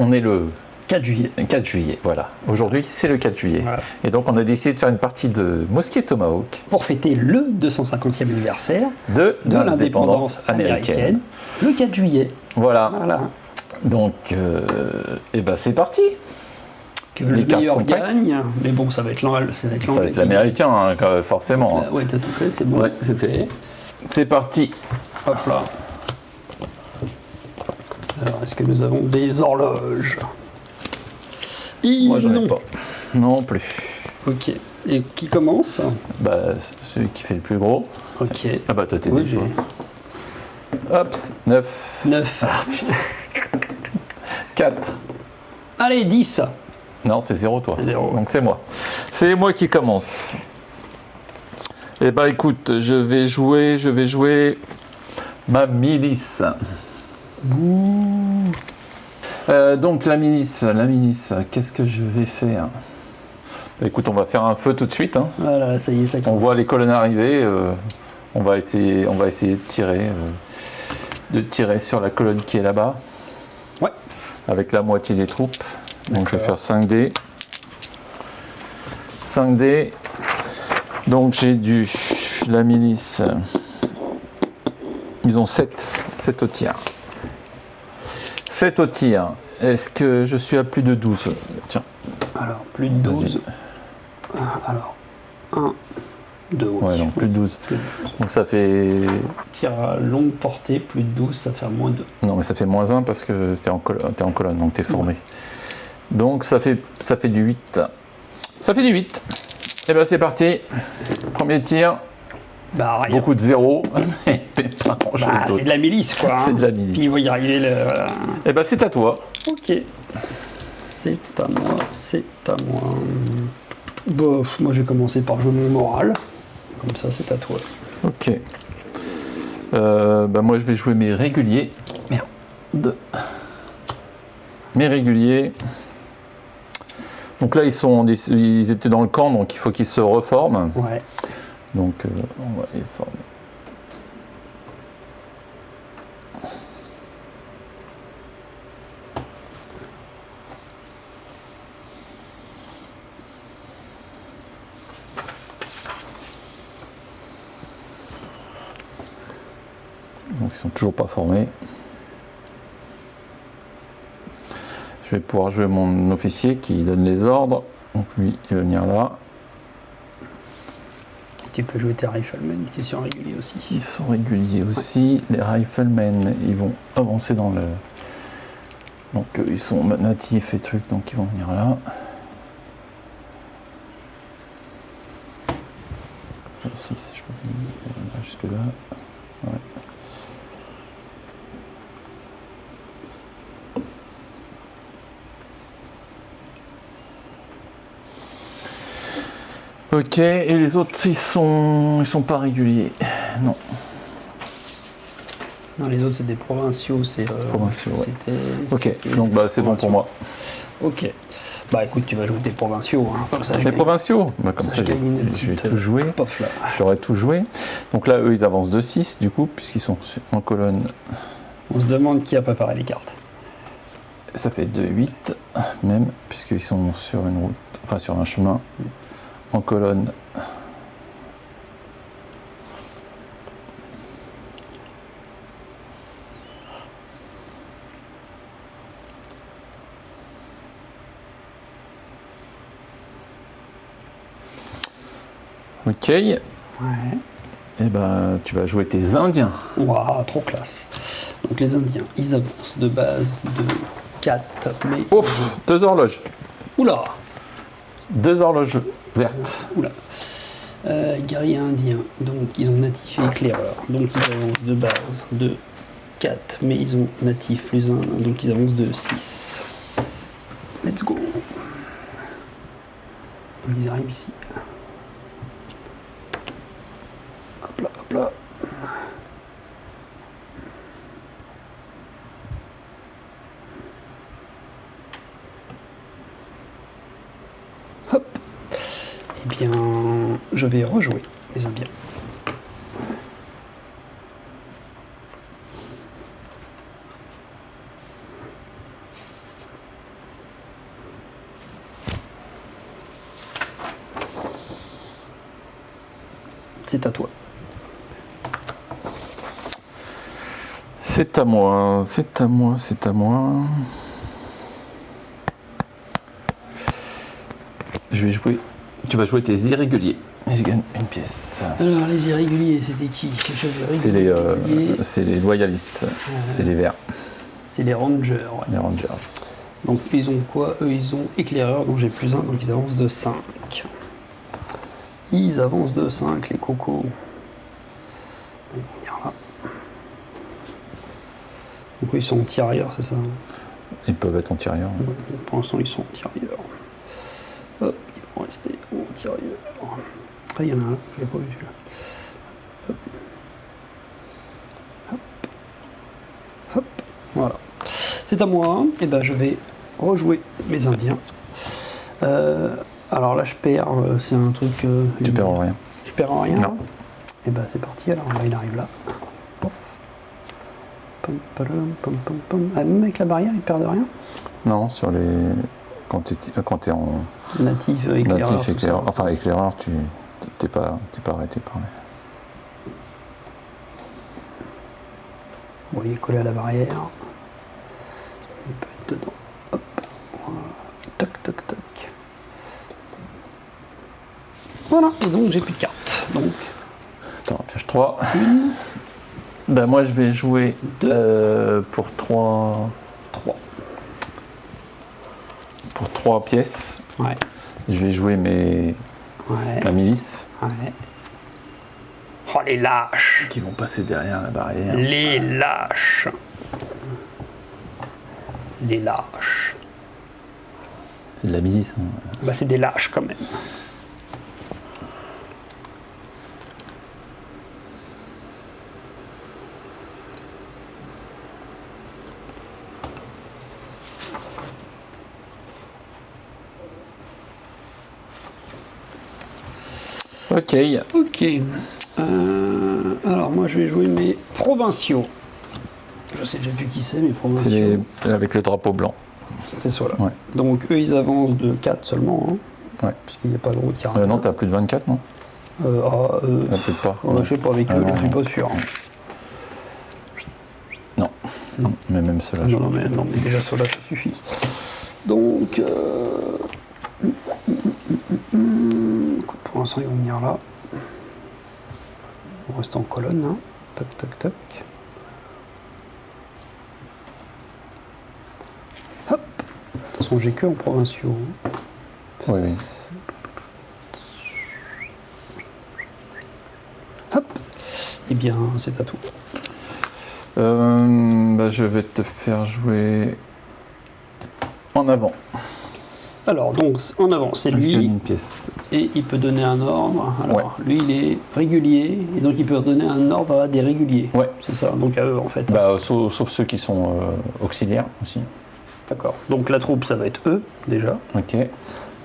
On est le 4 juillet. 4 juillet, voilà. Aujourd'hui, c'est le 4 juillet. Voilà. Et donc, on a décidé de faire une partie de Mosquée Tomahawk Pour fêter le 250e anniversaire de l'indépendance américaine, le 4 juillet. Voilà. Voilà. Donc, et ben c'est parti. Que Les le cartes meilleur sont prêtes. gagne, mais bon, ça va être l'anglais. Ça va être l'américain, hein, forcément. Ouais, t'as tout fait, c'est bon. Ouais, c'est fait. C'est parti. Hop là. Alors, est-ce que nous avons des horloges? Moi, j'en ai Non. pas. Non plus. Ok. Et qui commence? Bah, celui qui fait le plus gros. Ok. Ah bah, toi, t'es Oui, déjà. j'ai Hop, 9. 9. Ah, putain. 4. Allez, 10. Non, c'est 0, toi. 0. Donc, c'est moi. C'est moi qui commence. Eh ben, écoute, je vais jouer ma milice. Donc, la milice, qu'est-ce que je vais faire? Écoute, on va faire un feu tout de suite. Hein. Voilà, ça y est, ça On commence. voit les colonnes arriver. On va essayer de tirer sur la colonne qui est là-bas. Ouais. Avec la moitié des troupes. Donc, je vais faire 5 dés. 5 dés. Donc, j'ai la milice. Ils ont 7 au tir. 7 au tir. Est-ce que je suis à plus de 12? Tiens. Alors, plus de 12. Alors, 1, 2. Ouais, donc plus de 12. Donc ça fait... Tir à longue portée, plus de 12, ça fait moins 2. Non, mais ça fait moins 1 parce que t'es en colonne, donc t'es formé. Ouais. Donc ça fait du 8. Ça fait du 8. Et bien c'est parti. Premier tir. Bah, rien. Beaucoup de 0. C'est de la milice, quoi. Hein. C'est de la milice. Puis il va y arriver le... Voilà. Et ben c'est à toi. Ok. C'est à moi. Bof, moi j'ai commencé par jouer mon moral. Comme ça, c'est à toi. Ok. Moi je vais jouer mes réguliers. Merde. Mes réguliers. Donc là ils étaient dans le camp, donc il faut qu'ils se reforment. Ouais. Donc on va les former. Donc ils sont toujours pas formés. Je vais pouvoir jouer mon officier qui donne les ordres. Donc lui, il va venir là. Tu peux jouer tes riflemen qui sont réguliers aussi. Ils sont réguliers aussi. Ouais. Les riflemen, ils vont avancer dans le... Donc ils sont natifs et trucs, donc ils vont venir là. Si je peux venir jusque là. Ouais. Ok, et les autres, ils sont pas réguliers. Non. Non, les autres, c'est des provinciaux. C'est provinciaux, ouais. Ok, donc bah, c'est bon pour moi. Ok. Bah écoute, tu vas jouer tes provinciaux. Hein. Comme ça, les provinciaux bah, comme ça, je vais tout jouer. J'aurais tout joué. Donc là, eux, ils avancent de 6, du coup, puisqu'ils sont en colonne. On se demande qui a préparé les cartes. Ça fait de 8, même, puisqu'ils sont sur une route, enfin sur un chemin. En colonne. Ok. Ouais. Et ben, tu vas jouer tes Indiens. Waouh, trop classe. Donc les Indiens, ils avancent de base de 4, mais... Ouf, 2 horloges. Oula. 2 horloges vertes. Oula. Guerrier indien, donc ils ont natif et éclaireur. Donc ils avancent de base de 4, mais ils ont natif plus 1, donc ils avancent de 6. Let's go. Ils arrivent ici. Hop là, hop là. Hop. Eh bien, je vais rejouer les Indiens. c'est à toi. C'est à moi, c'est à moi, c'est à moi. Je vais jouer. Tu vas jouer tes irréguliers. Et je gagne une pièce. Alors, les irréguliers, c'était qui? C'est les loyalistes. C'est les verts. C'est les rangers. Ouais. Les rangers. Donc, ils ont quoi? Eux, ils ont éclaireur, donc j'ai plus 1, donc ils avancent de 5. Ils avancent de 5, les cocos. On va venir là. Donc, ils sont anti-arrière, c'est ça? Ils peuvent être antérieurs. Ouais, pour l'instant, ils sont anti-arrière. Hop, ils vont rester anti-arrière. Ah, il y en a un là, je l'ai pas vu celui-là. Hop. Hop. Hop. Voilà. C'est à moi. Et ben, je vais rejouer mes Indiens. Alors là, je perds. C'est un truc. Tu perds en rien. Je perds en rien. Non. Et ben, c'est parti. Alors là, il arrive là. Pof. Pom, padam, pom, pom, pom. Ah, même avec la barrière, il perd de rien. Non, sur les. Quand tu es en Natif, éclaireur. natif tout éclaireur, ça. enfin éclaireur, tu t'es pas arrêté par les. Bon, il est collé à la barrière. Il peut être dedans. Hop. Voilà. Toc, toc, toc. Voilà. Et donc, j'ai plus de cartes. Donc, Attends, piège 3. Ben moi je vais jouer pour 3 pièces. ouais. Je vais jouer Ouais. ma milice Ouais. Oh, les lâches. qui vont passer derrière la barrière. Les lâches. Les lâches. C'est de la milice. Hein. Bah, c'est des lâches quand même. Ok. Ok. Alors moi je vais jouer mes provinciaux. Je sais déjà plus qui c'est, mes C'est provinciaux. avec le drapeau blanc. C'est ceux-là. Ouais. Donc eux ils avancent de 4 seulement, hein, Ouais. puisqu'il n'y a pas de route qui arrive. Non, t'as plus de 24, non peut-être pas. je sais pas, avec eux, non, je suis non. pas sûr. Non. Non, mais même cela. Non, non, mais déjà cela, ça suffit. Donc, écoute, pour l'instant, ils vont venir là. On reste en colonne, hein. Toc, toc, toc. Hop. De toute façon, j'ai que en provinciaux. Hein. Oui, oui. Hop. Eh bien, c'est à tout. Je vais te faire jouer en avant. Alors, donc, en avant, c'est Je gagne lui. une pièce. Et il peut donner un ordre. Alors, Ouais. lui, il est régulier. Et donc, il peut donner un ordre à des réguliers. Ouais. C'est ça, donc à eux, en fait. Sauf ceux qui sont auxiliaires aussi. D'accord. Donc, la troupe, ça va être eux, déjà. Ok.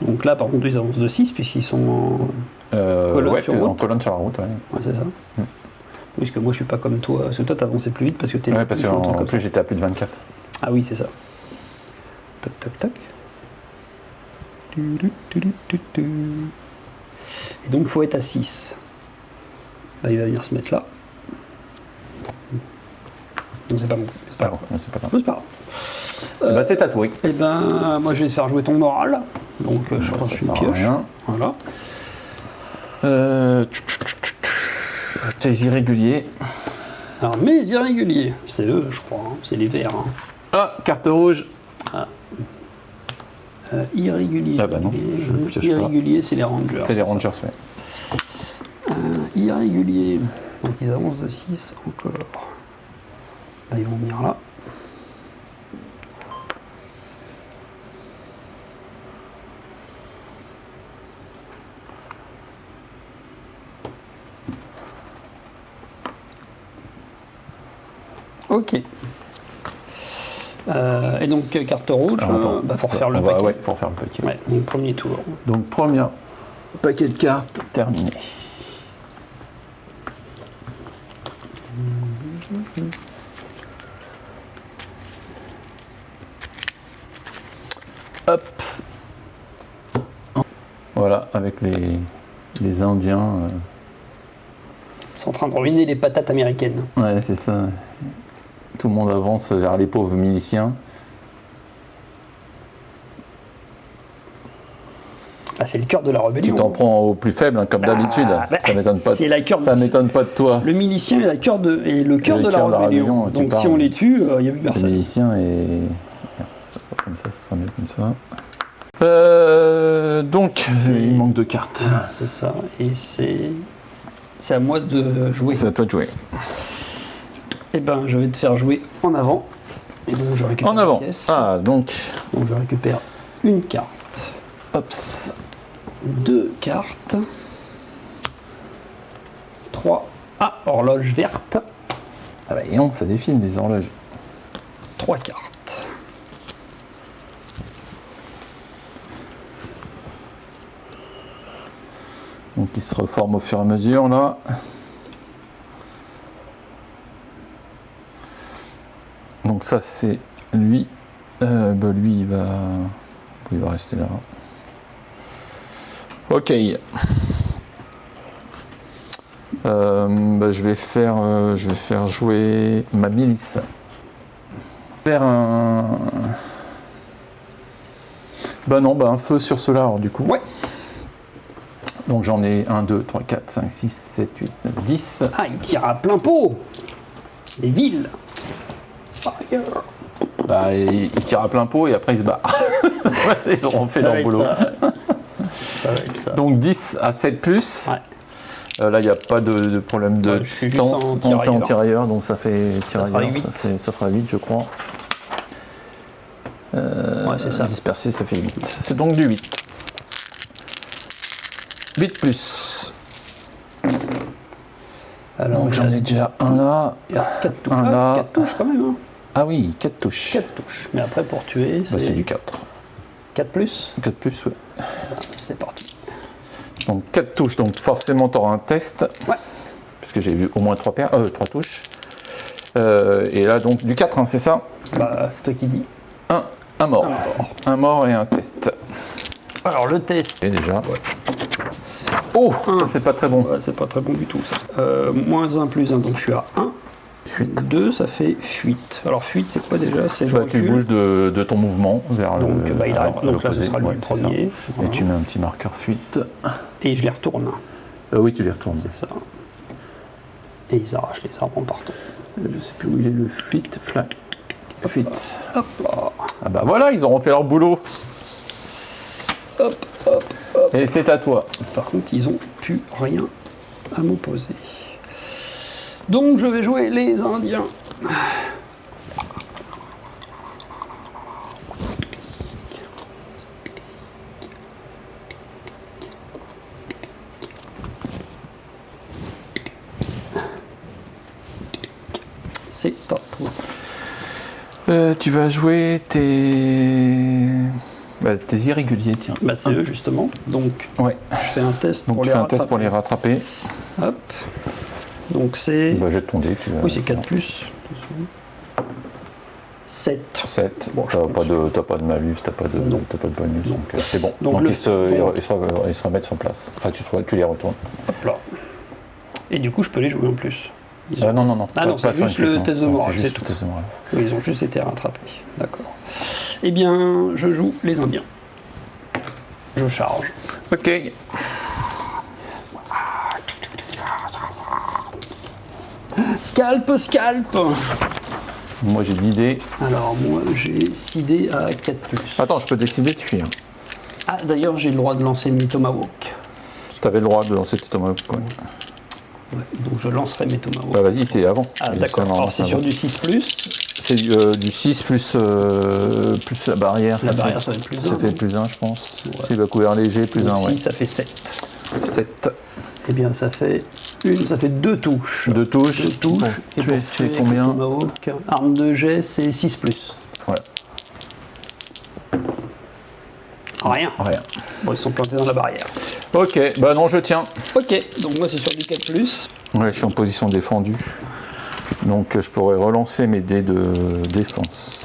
Donc là, par contre, ils avancent de 6 puisqu'ils sont en colonne sur route. En colonne sur la route, ouais. Ouais, c'est ça. Puisque moi, je suis pas comme toi. Parce que toi, t'avançais plus vite parce que t'es Ouais, parce plus ou un truc qu'en comme plus ça. j'étais à plus de 24. Ah oui, c'est ça. Toc, toc, toc. Et donc, il faut être à 6. Là, il va venir se mettre là. Donc, c'est pas bon. C'est pas Ah, grave. ouais, c'est pas grave. C'est pas grave. C'est tatoué. Eh ben, moi, je vais te faire jouer ton moral. Donc, je crois que je suis une pioche. Rien. Voilà. Tes irréguliers. Alors, mes irréguliers, c'est eux, je crois. Hein. C'est les verts. Hein. Ah, carte rouge. Irrégulier. Ah bah non, je ne pioche pas. Irrégulier, c'est les rangers. C'est les ça. rangers, ouais. Irrégulier. Donc ils avancent de 6 encore. Là, ils vont venir là. Ok. Et donc, carte rouge, Alors, attends, faut refaire le paquet. Ouais, faut refaire le paquet. Ouais, donc premier tour. Donc, premier paquet de cartes terminé. Hop. Voilà, avec les Indiens sont en train de ruiner les patates américaines. Ouais, c'est ça. Tout le monde avance vers les pauvres miliciens. Ah, c'est le cœur de la rébellion. Tu t'en prends au plus faible, hein, comme d'habitude. Ça m'étonne pas. C'est la cœur Ça m'étonne pas de toi. Le milicien est, le cœur de la rébellion. Donc si on les tue, il n'y a plus Le personne. milicien et ça va pas comme ça sera mieux comme ça. Donc, il manque de cartes. C'est ça. Et c'est à moi de jouer. C'est à toi de jouer. Eh ben, je vais te faire jouer en avant. Et donc je récupère En avant. une pièce. Ah, donc, Donc je récupère une carte, hops. 2 cartes, 3. Ah, horloge verte. Ah bah, et non, ça défile des horloges. 3 cartes. Donc, il se reforme au fur et à mesure, là. Donc, ça, c'est lui. Lui, il va rester là. Ok. Je vais faire jouer ma milice. Faire un. Un feu sur cela, alors du coup. Ouais. Donc j'en ai 1, 2, 3, 4, 5, 6, 7, 8, 9, 10. Ah, il tire à plein pot. Les villes. Fire. Il tire à plein pot et après il se barre. Ils auront fait leur boulot. Ça va être ça. Donc 10 à 7 plus. Ouais. Là, il n'y a pas de problème de Je suis distance. juste en On est en tirailleur, donc ça fait tirailleur. fera 8. Ça fera 8, je crois. Ouais, c'est ça. Dispersé, ça fait 8. C'est donc du 8. 8 plus. Alors, Donc j'en ai déjà un là. il y a 4 touches. Un là. 4 touches quand même. Hein. Ah oui, 4 touches. 4 touches. Mais après, pour tuer, c'est C'est du 4. 4 plus. 4 plus, ouais. C'est parti. Donc 4 touches, donc forcément tu auras un test. Ouais. Puisque j'ai vu au moins 3 touches. Et là, donc du 4, hein, c'est ça? Bah, c'est toi qui dis. Un mort. Un mort et un test. Alors, le test. Et déjà. Oh, ça, c'est pas très bon. Ouais, c'est pas très bon du tout, ça. Moins 1 plus 1, donc je suis à 1. Fuite. 2, ça fait fuite. Alors, fuite, c'est quoi déjà? C'est je Tu recule. bouges de ton mouvement vers Donc, le. il arrête. Donc là, ce l'opposé. sera lui Ouais, le c'est ça. premier. Et Voilà. tu mets un petit marqueur fuite. Et je les retourne. Oui, tu les retournes. C'est ça. Et ils arrachent les arbres en partant. Je sais plus où il est le fuite. Fuite. Hop là. Ah bah voilà, ils auront fait leur boulot. Hop, hop, hop. Et c'est à toi. Par contre, ils ont plus rien à m'opposer. Donc, je vais jouer les Indiens. C'est à toi. Tu vas jouer tes irréguliers, tiens. Bah, c'est eux, justement. Donc, Ouais. je fais un test Donc pour tu les fais un test pour les rattraper. rattraper. Hop. Donc, c'est... Jette ton dé. Tu vas... Oui, c'est 4 plus. 7. 7. Bon, je T'as pas de malus, t'as pas de bonus, donc c'est bon. Donc Donc, le- ils se remettent sur place. Enfin, tu les retournes. Hop là. Et du coup, je peux les jouer en plus. Ils ont- Non. Ah non, c'est sur juste une le flûte, test de non. morale, C'est c'est juste tout. le test de morale. Oui, ils ont juste été rattrapés. D'accord. Eh bien, je joue les Indiens. Je charge. Ok. Scalp, scalp. Moi j'ai 10 dés. Alors, moi, j'ai 6 dés à 4 plus. Attends, je peux décider de fuir. Ah, d'ailleurs, j'ai le droit de lancer mes Tomahawk. T'avais le droit de lancer tes tomahawks. Ouais. Ouais, donc, je lancerai mes Tomahawk. Bah vas-y, c'est avant. Ah, Et d'accord. c'est Alors, c'est sur avant. du 6 plus. C'est du 6 plus la barrière. La barrière, ça va être plus 1. Ça fait plus 1, je pense. Ouais. Si le couvert léger, plus 1, ouais. 6, ça fait 7. 7. Eh bien, ça fait 2 touches. 2 touches. 2 touches. Bon, Et tu pour es fait tuer avec combien? le Tomahawk, arme de jet, c'est 6 plus. Voilà. Rien. Rien. Bon, ils sont plantés dans la barrière. Ok, bah non, je tiens. Ok, donc moi c'est sur du 4 plus. Ouais, je suis en position défendue. Donc je pourrais relancer mes dés de défense.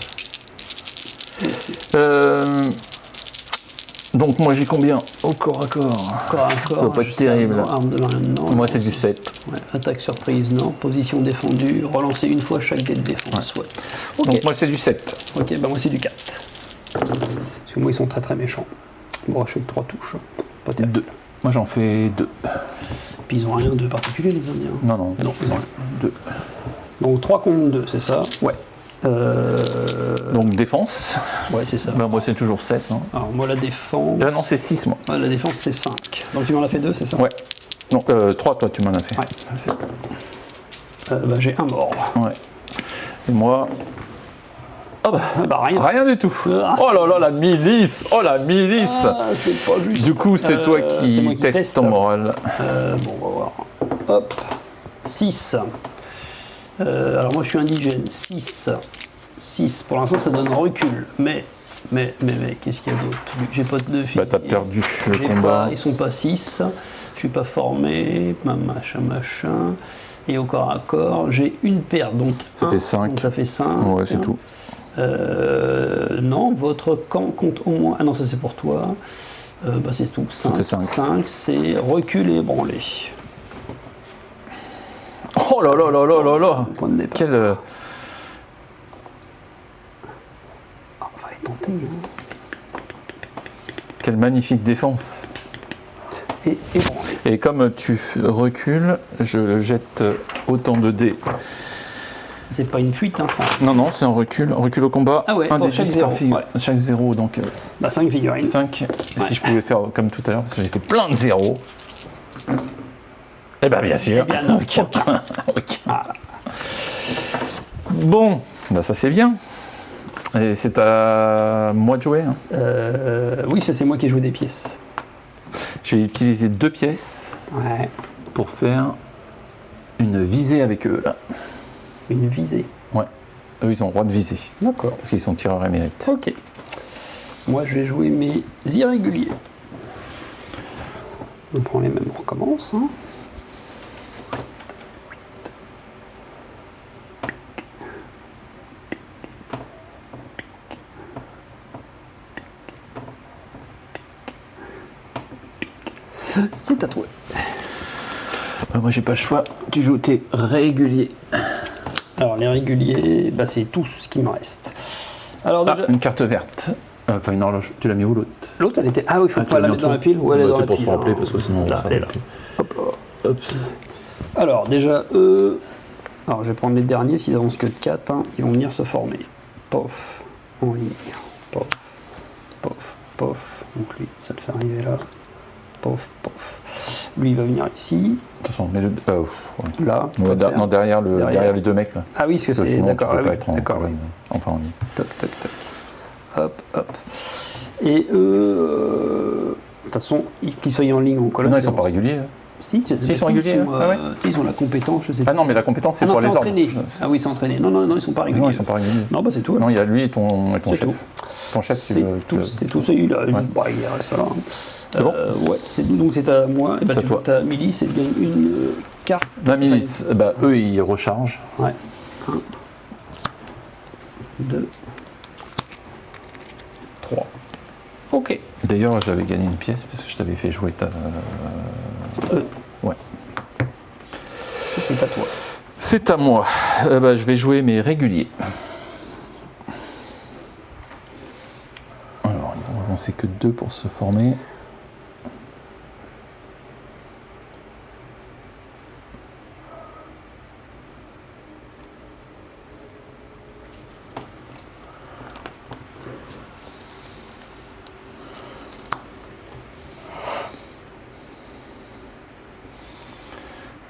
Donc moi j'ai combien au corps à corps? Corps à corps. Ça va pas être terrible. Arme de main, non. Moi c'est du 7. Ouais, attaque surprise, non. Position défendue, relancer une fois chaque dé de défense. Ouais. Ok, Donc moi c'est du 7. ok, bah moi c'est du 4. Parce que moi ils sont très très méchants. Bon, je fais que 3 touches. Pas terrible. 2. Moi j'en fais 2. Puis ils ont rien de particulier les Indiens. Non, non. Non, ils ont rien. 2. Donc 3 contre 2, c'est ça? Ouais. Donc défense. Ouais, c'est ça. Ben, moi c'est toujours 7. Hein. Alors moi la défense. Non, c'est 6 moi. La défense c'est 5. Donc tu m'en as fait 2, c'est ça? Ouais. Donc 3 toi tu m'en as fait. Ouais. Bah, j'ai un mort. Ouais. Et moi. Oh bah, Ah bah rien. rien du tout. Ah. Oh là là, la milice. Oh la milice. Ah, c'est pas juste. Du coup, c'est toi c'est moi qui qui testes teste. ton moral. Bon, on va voir. Hop. 6. Alors moi je suis indigène. 6. 6. Pour l'instant ça donne recul. Mais qu'est-ce qu'il y a d'autre? J'ai pas de fusil. Bah t'as perdu le J'ai combat. pas- ils sont pas 6. Je suis pas formé. Machin. Et au corps à corps, j'ai une perte. Donc Ça fait 5. Donc ça fait 5. Ouais, c'est tout. Non, votre camp compte au moins. Ah non, ça c'est pour toi. Bah c'est tout. 5. fait 5. 5, c'est recul et branler. Oh là là là là là là. Point de départ. Quel. Ah, on va les tenter. Hein. Quelle magnifique défense. Et branler. Et comme tu recules, je jette autant de dés. C'est pas une fuite, hein, ça. Non, non, c'est un recul. Recul au combat. Ah ouais, un pour des chaque 10 zéro, par figure. ouais. Chaque 0, donc Bah 5 figurines. 5. Et Ouais. si je pouvais faire comme tout à l'heure, parce que j'ai fait plein de zéros. Eh ben bien sûr. Eh bien non. Ok. Ah, Bon, bah ça c'est bien. Et c'est à moi de jouer. Hein. oui, ça c'est moi qui ai joué des pièces. Je vais utiliser 2 pièces Ouais. pour faire une visée avec eux. Là. Une visée. Ouais. Eux, ils ont le droit de viser. D'accord. Parce qu'ils sont tireurs émérites. Ok. Moi, je vais jouer mes irréguliers. On prend les mêmes, on recommence. Hein. C'est à toi. Moi, j'ai pas le choix. Tu joues tes réguliers. Alors, les réguliers, bah, c'est tout ce qui me reste. Alors, Ah, déjà, une carte verte. Enfin, une horloge. Tu l'as mis où l'autre? l'autre, elle était. Ah oui, il faut Ah, pas la mettre dans la pile. Ou elle est Bah, dans c'est la pour pile. se rappeler, hein. parce que sinon, on Là, s'en elle est là. rappelle Hop là. Hop. Alors, déjà, alors, je vais prendre les derniers, s'ils avancent que de 4, hein, ils vont venir se former. Pof, en ligne. Pof, pof, pof. Donc lui, ça te fait arriver là. Pof, pof. Lui, il va venir ici, De toute façon, mets-le. Ouais. là. Ouais, Pof, non, derrière les 2 mecs là. Ah oui, parce que Parce que c'est. sinon, tu D'accord, peux ah pas oui, être en d'accord. ligne. Enfin, en ligne. Toc, toc, toc. Hop, hop. Et eux, de toute façon, qu'ils soient en ligne ou en colonne. Non, ils sont pas réguliers. Si, ils sont réguliers, ah ouais. Ils ont la compétence, je sais pas. Ah non, mais la compétence, c'est Ah non, pour c'est les ordres. entraîné. Ah oui, c'est entraîné. Non, ils sont pas réguliers. Non, ils sont pas réguliers. Non, bah c'est tout. Non, il y a lui et ton C'est chef. tout. Ton chef, tu C'est veux- tout, c'est tout. Celui-là, bah, il reste là. C'est bon Ouais, donc c'est à moi. Et bah, C'est à tu toi. as milice et gagne une carte. La milice, bah, eux, ils rechargent. Ouais. 1, 2, 3. Ok. D'ailleurs, j'avais gagné une pièce parce que je t'avais fait jouer ta. Ouais. C'est à toi. C'est à moi. Bah, je vais jouer mes réguliers. Alors, ils vont avancer que 2 pour se former.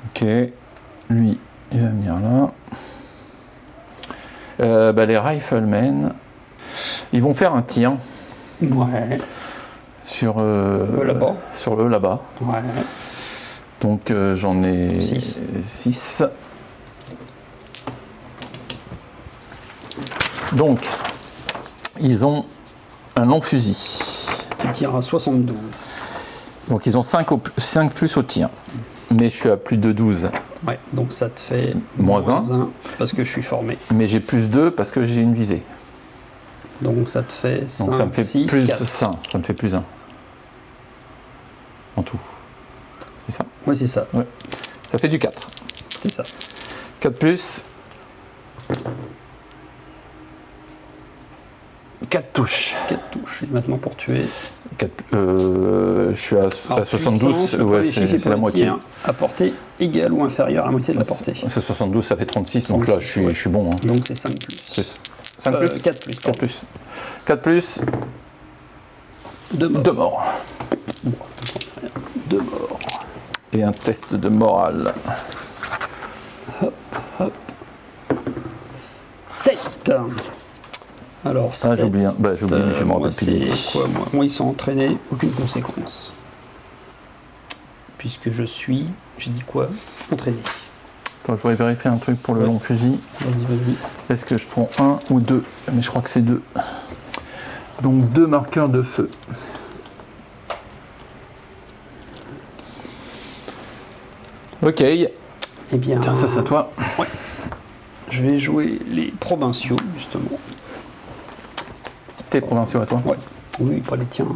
Ok, lui, il va venir là. Bah, les riflemen, ils vont faire un tir Ouais. sur là-bas. sur eux là-bas. Ouais. Donc j'en ai Six. 6. Donc, ils ont un long fusil. Tu tires à 72. Donc ils ont 5 plus au tir. Mais je suis à plus de 12. Ouais, donc ça te fait Moins un. parce que je suis formé. Mais j'ai plus 2 parce que j'ai une visée. Donc ça te fait 5, Donc ça me fait 6, plus 4. 5. Ça me fait plus 1. en tout. C'est ça? Oui, c'est ça. Ouais. Ça fait du 4. C'est ça. 4 plus. 4 touches. 4 touches. Et maintenant pour tuer. 4, je suis à 72. Ouais, c'est la moitié. À portée égale ou inférieure à la moitié de la portée. C'est 72, ça fait 36. Donc là, je suis bon. Hein. Donc c'est 5 plus. 5 plus 4 plus. 4 plus. 4 plus. 2 morts. 2 morts. Bon, 2 morts. Et un test de morale. Hop, hop. 7. Alors, 7. J'ai oublié, mais je me rappelle plus. C'est quoi, moi, ils sont entraînés, aucune conséquence. Puisque j'ai dit quoi? Entraîné. Attends, je voudrais vérifier un truc pour le long fusil. Vas-y. Est-ce que je prends 1 ou 2? Mais je crois que c'est 2. Donc 2 marqueurs de feu. Ok. Eh bien... Tiens, ça c'est à toi. Ouais. Je vais jouer les provinciaux, justement. Tes provinciaux à toi? Ouais. Oui, pas les tiens.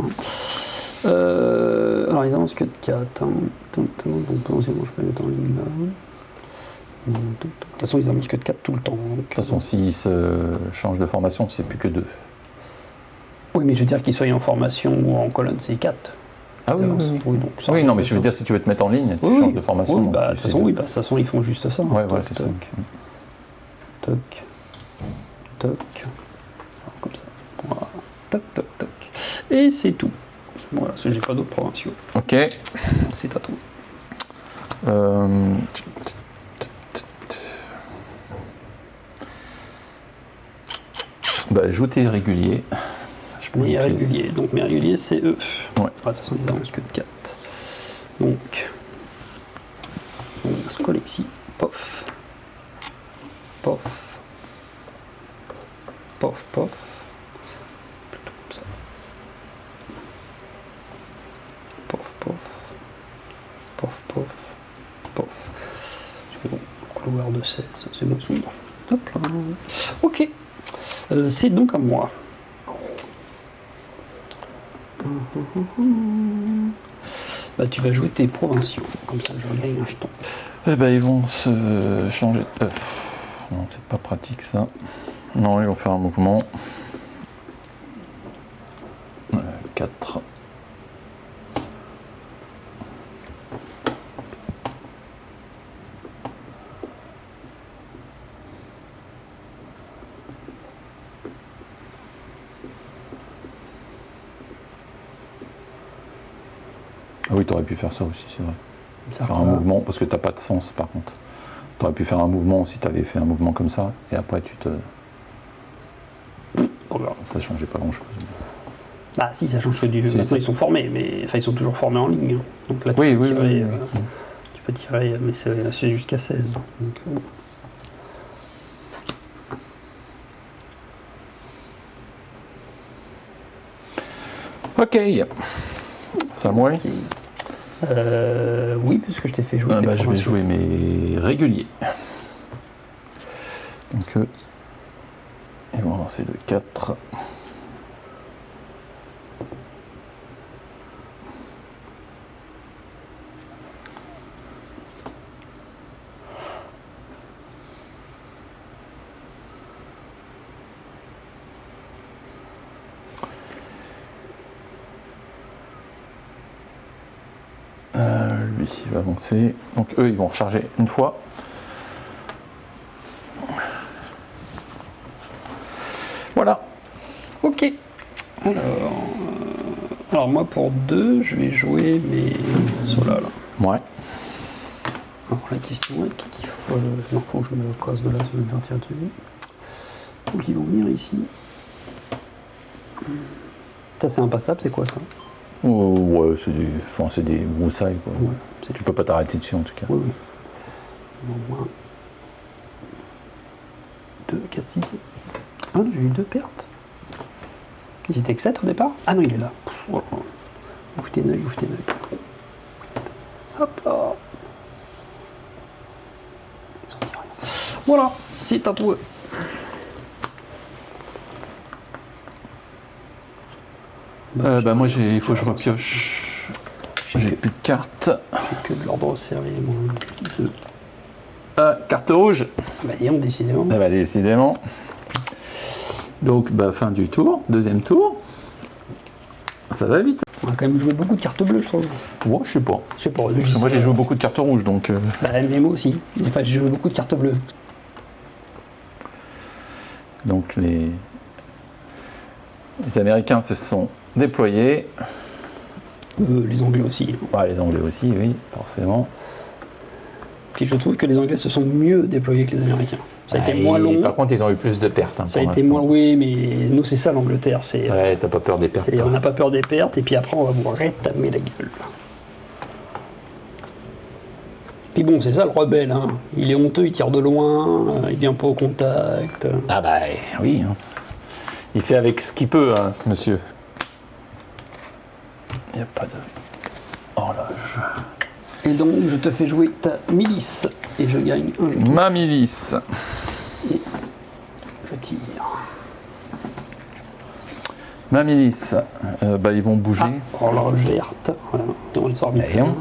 Alors, ils avancent que de 4. Donc, potentiellement, je peux les mettre en ligne là. De toute façon, ils avancent que de 4 tout le temps. De toute façon, s'ils se changent de formation, c'est plus que 2. Oui, mais je veux dire qu'ils soient en formation ou en colonne, c'est 4. Ah oui, donc ça, oui, non, mais je veux dire, si tu veux te mettre en ligne, tu changes de formation. Oui, de toute façon, ils font juste ça. Ouais, c'est ça. Toc. Comme ça. Voilà. Toc. Et c'est tout. Voilà, parce que j'ai pas d'autres provinciaux. Ok. C'est à toi. Joue tes réguliers. Mes réguliers. Donc mes réguliers, c'est eux. Ouais. De toute façon, ils avancent que de 4. Donc, on a Scolexi. Pof. Plutôt comme ça. Pof. Parce que bon, couloir de 16, c'est bon son. Hop là. Ok. C'est donc à moi. Tu vas jouer tes provinciaux, comme ça je regagne un jeton. Ils vont se changer. Non, c'est pas pratique ça. Non, ils vont faire un mouvement. 4. Ah oui, tu aurais pu faire ça aussi, c'est vrai. Faire un mouvement, parce que t'as pas de sens par contre. Tu aurais pu faire un mouvement si tu avais fait un mouvement comme ça, et après tu te... Ça changeait pas grand chose. Bah si, ça change que du jeu. Maintenant ils sont formés, mais enfin ils sont toujours formés en ligne. Donc là tu peux tirer, tu peux tirer, mais c'est jusqu'à 16. Donc, Ok. C'est à moi? oui, puisque je t'ai fait jouer. Je vais jouer mes réguliers. Donc ils vont avancer de 4. Lui, il va avancer. Donc eux, ils vont recharger une fois. Voilà. Ok. Alors moi pour 2, je vais jouer mes solas là. Ouais. Alors la question est qu'il faut... Non, faut que je me casse de là, ça va me faire tirer dessus. Donc ils vont venir ici. Ça c'est impassable, c'est quoi ça? Ouais, c'est des broussailles quoi. Ouais, tu peux pas t'arrêter dessus en tout cas. Oui. Au moins 2, 4, 6. Ah, j'ai eu 2 pertes. Ils étaient que 7 au départ? Ah non, il est là. Ouvre tes neuils. Hop là. Ils ont dit rien. Voilà, c'est à toi. Moi, il faut que je repioche. J'ai plus de cartes. Que de l'ordre serré, moi. Carte rouge. Bah, disons, décidément. Ah bah, décidément. Donc, bah, fin du tour. Deuxième tour. Ça va vite. On a quand même joué beaucoup de cartes bleues, je trouve. Ouais, je sais pas. Je sais pas. Parce que moi, j'ai joué beaucoup de cartes rouges, donc... Bah, mais moi aussi. Enfin, j'ai joué beaucoup de cartes bleues. Donc, les Américains se sont déployés. Les Anglais aussi. Ah, les Anglais aussi, oui, forcément. Puis je trouve que les Anglais se sont mieux déployés que les Américains. Ça a été moins long. Par contre, ils ont eu plus de pertes. Hein, ça a pour été l'instant. moins, oui, mais nous, c'est ça l'Angleterre. Ouais, t'as pas peur des pertes. On n'a pas peur des pertes, et puis après, on va vous rétamer la gueule. Puis bon, c'est ça le rebelle. Hein. Il est honteux, il tire de loin, il vient pas au contact. Ah bah oui. Hein. Il fait avec ce qu'il peut, hein, monsieur. Il n'y a pas de horloge. Et donc, je te fais jouer ta milice, et je gagne un jeton. Ma milice. Et je tire. Ma milice. Bah, ils vont bouger. Horloge verte. Voilà, on le sort vite. Voyons.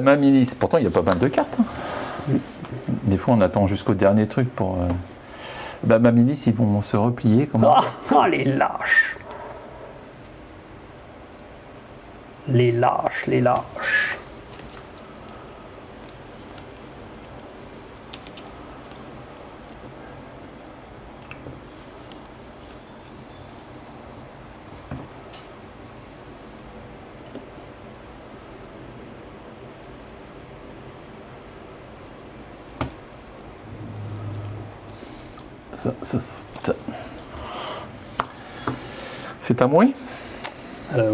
Ma milice. Pourtant, il y a pas mal de cartes. Hein. Des fois, on attend jusqu'au dernier truc pour... Bah, ma milice, ils vont se replier. Comment Les lâches. Les lâches, les lâches. Ça saute. C'est à moi?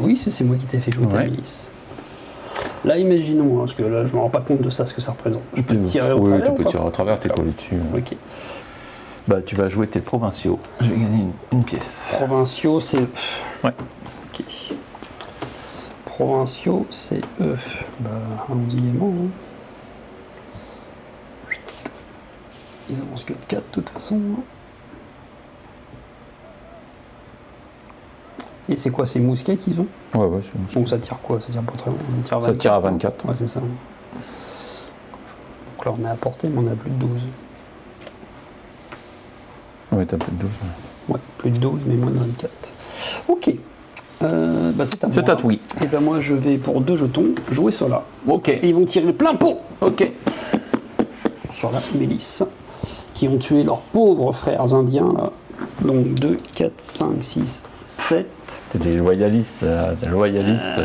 Oui, c'est moi qui t'ai fait jouer ta milice. Là, imaginons, hein, parce que là, je me rends pas compte de ça, ce que ça représente. Je peux tirer au travers. Oui, tu peux tirer au travers, t'es collé dessus. Ok. Bah, tu vas jouer tes provinciaux. Je vais gagner une pièce. Provinciaux, c'est... Ouais. Ok. Provinciaux, c'est eux. Bah, allons-y gaiement. Hein. Ils avancent que de 4 de toute façon. Et c'est quoi, ces mousquets qu'ils ont? Ouais. Donc ça tire quoi? Ça tire pas très loin. Ça tire à 24. Ouais, c'est ça. Donc là, on est à portée, mais on a plus de 12. Oui, t'as plus de 12. Ouais, plus de 12, mais moins de 24. Ok. Bah c'est à moi. C'est à toi. Et ben moi, je vais pour 2 jetons jouer cela. Ok. Et ils vont tirer plein pot. Ok. Sur la milice. Qui ont tué leurs pauvres frères indiens, là. Donc 2, 4, 5, 6, 7. T'es des loyalistes. Des loyalistes.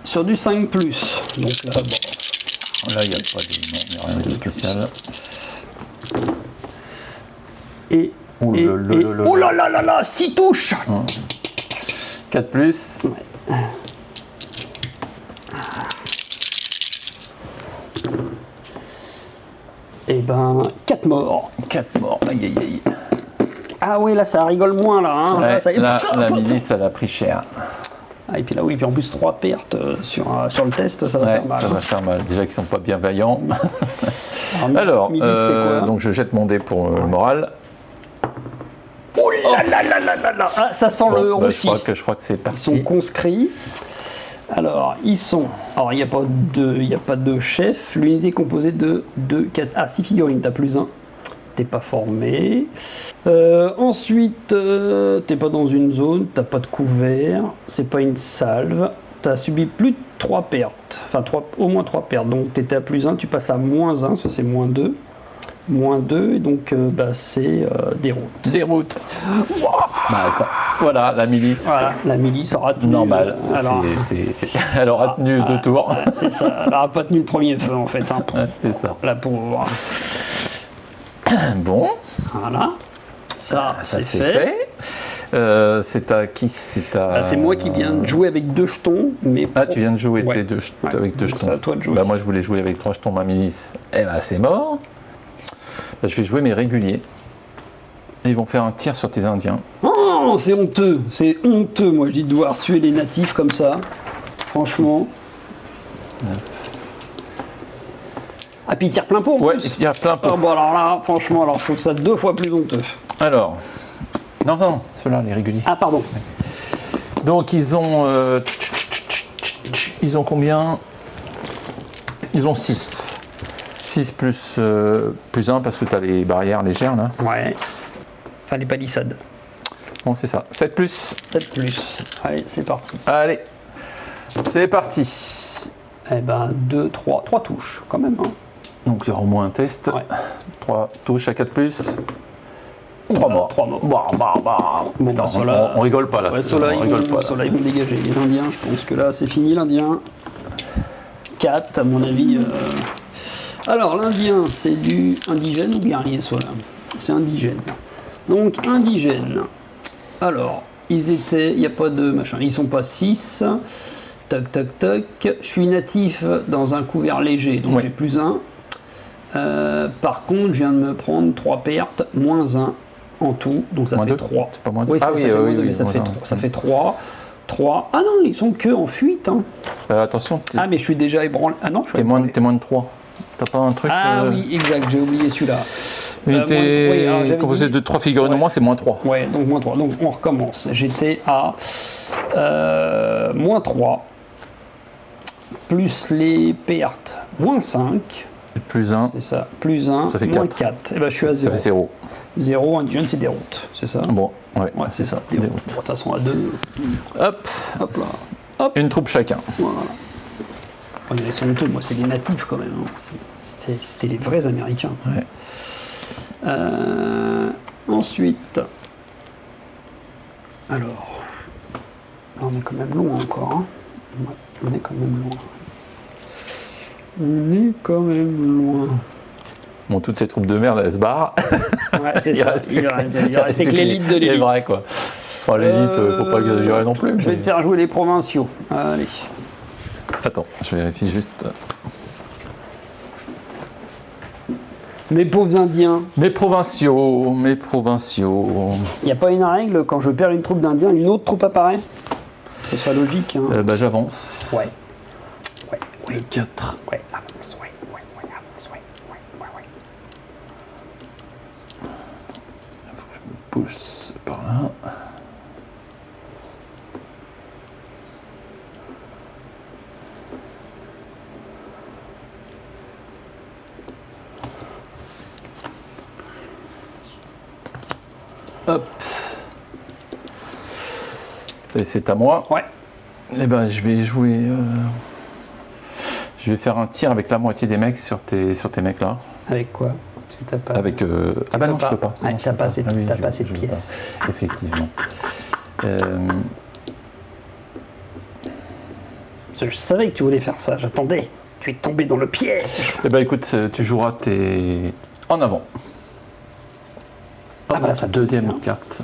Sur du 5+. Donc là, bon. Là, il n'y a pas de... Non, il n'y a rien de spécial. Et... Oh et, là là et- là là oh là. là là là là, 6 touches. 4+. Ouais. Et ben, 4 morts. 4 morts. Aïe, aïe, aïe. Ah ouais, là, ça rigole moins, là. Hein. Ouais, Là, ça y est. là, la milice, elle a pris cher. Ah, et puis là, oui, puis en plus, 3 pertes sur le test, ça va Ouais, faire mal. ça va faire mal. Déjà qu'ils sont pas bienveillants. Alors, Alors, milice, c'est quoi? donc je jette mon dé pour le moral. Oh là là là là là là. Ah, ça sent le Bon, bah, roussi. je crois que c'est Ils parti. sont conscrits. Alors, ils sont... Alors, il n'y a pas de chef. L'unité est composée de 2, 4... Ah, 6 figurines, t'as plus 1. T'es pas formé. Ensuite, t'es pas dans une zone, t'as pas de couvert, c'est pas une salve. T'as subi plus de 3 pertes. Enfin, au moins 3 pertes. Donc, t'étais à plus 1, tu passes à moins 1, ça c'est moins 2. Moins 2, et donc c'est déroute. Déroute. Bah, ça, voilà, la milice. Voilà, la milice aura tenu... Normal. alors, Elle aura tenu 2 tours. c'est ça, elle n'aura pas tenu le premier feu en fait. Hein, Ouais, c'est ça. la pauvre. Bon, Voilà. Ça ça c'est c'est fait. fait. C'est à qui? C'est à... Ah, c'est moi qui viens de jouer avec 2 jetons. Mais Ah, tu viens de jouer Ouais. tes deux, Ouais. avec 2 Donc, jetons. c'est à toi de jouer. Bah, moi, je voulais jouer avec 3 jetons, ma milice. Eh ben, c'est mort. Bah, je vais jouer mes réguliers. Et ils vont faire un tir sur tes Indiens. Oh, c'est honteux. C'est honteux, moi je dis, de devoir tuer les natifs comme ça. Franchement. Ah, puis il tire plein pot en Ouais, plus. et puis il y a plein pot. Ah, bon, alors là, franchement, alors faut que ça 2 fois plus honteux. Alors, non, ceux-là, les réguliers. Ah, pardon. Donc ils ont combien? Ils ont 6. 6 plus 1 parce que tu as les barrières légères là. Ouais. Enfin, les palissades. Bon, c'est ça. 7 plus. 7 plus. Allez, c'est parti. Allez, c'est parti. Eh ben, 2, 3 touches quand même. Hein. Donc il y aura au moins un test. Ouais. 3 touches à 4 plus. 3 morts. 3 morts. Bon, putain, ceux-là- on rigole pas là. Ouais, ceux-là, on rigole pas, là. ils vont dégager. Les Indiens, je pense que là, c'est fini l'Indien. 4, à mon avis. Alors, l'Indien, c'est du indigène ou guerrier, ceux-là? C'est indigène. Donc, indigène. Alors, ils étaient... Il n'y a pas de machin. Ils sont pas 6. Tac, tac, tac. Je suis natif dans un couvert léger, donc Ouais. j'ai plus 1. Par contre, je viens de me prendre 3 pertes, moins 1 en tout, donc ça Moins fait deux. 3. C'est pas moins deux. Oui, Ah ça oui, fait moins oui, deux, oui, mais ça moins fait un. 3. Ça fait 3. 3. Ah non, ils sont que en fuite. Hein. Attention, Ah, mais je suis déjà ébranlé. Ah non, je suis t'es moins de 3. T'as pas un truc. Ah oui, exact, j'ai oublié celui-là. Unité oui, alors, j'avais composée dit- de 3 figurines au moins, c'est moins 3. Ouais, donc moins 3. Donc on recommence. J'étais à moins 3, plus les pertes, moins 5. Plus 1, C'est ça, plus 1, Ça fait moins 4. 4. Et ben je suis à ça 0. fait 0. 0, indigène, c'est des routes, c'est ça? Bon, ouais. Ouais, c'est ça, des routes. Bon, de toute façon, à 2, Hop, hop là, une troupe chacun. voilà. Oh, mais ils sont honteux, moi, c'est des natifs quand même. Hein. C'était les vrais Américains. Ouais. Ensuite, alors, là, on est quand même loin encore. Hein. Ouais, on est quand même loin. On est quand même loin. Bon, toutes ces troupes de merde, elles se barrent. Ouais, c'est Il ça. reste Il reste que l'élite de Les l'élite. vrais, quoi. Enfin, l'élite, faut pas exagérer non plus. Je vais mais- te faire jouer les provinciaux. Allez. Attends, je vérifie juste. Mes pauvres Indiens. Mes provinciaux, mes provinciaux. Il n'y a pas une règle, quand je perds une troupe d'Indiens, une autre troupe apparaît? Ce serait logique. Hein. Bah, j'avance. Ouais. Ouais, Le ouais, 4. ouais, avance, ouais, avance, ouais. Pousse par là. Hop. Et c'est à moi. Ouais. Eh ben, je vais jouer. Je vais faire un tir avec la moitié des mecs sur tes mecs là. Avec quoi? Parce que t'as pas. Avec. Ah bah non, je peux pas. Ouais, Non, je t'as peux pas assez de- Ah oui, t'as je- pas assez de je peux pièces. pas. Effectivement. Euh, Je savais que tu voulais faire ça, j'attendais. Tu es tombé dans le piège. Eh ben écoute, tu joueras tes. En avant. Ah bah, ta ça tombe deuxième bien. carte.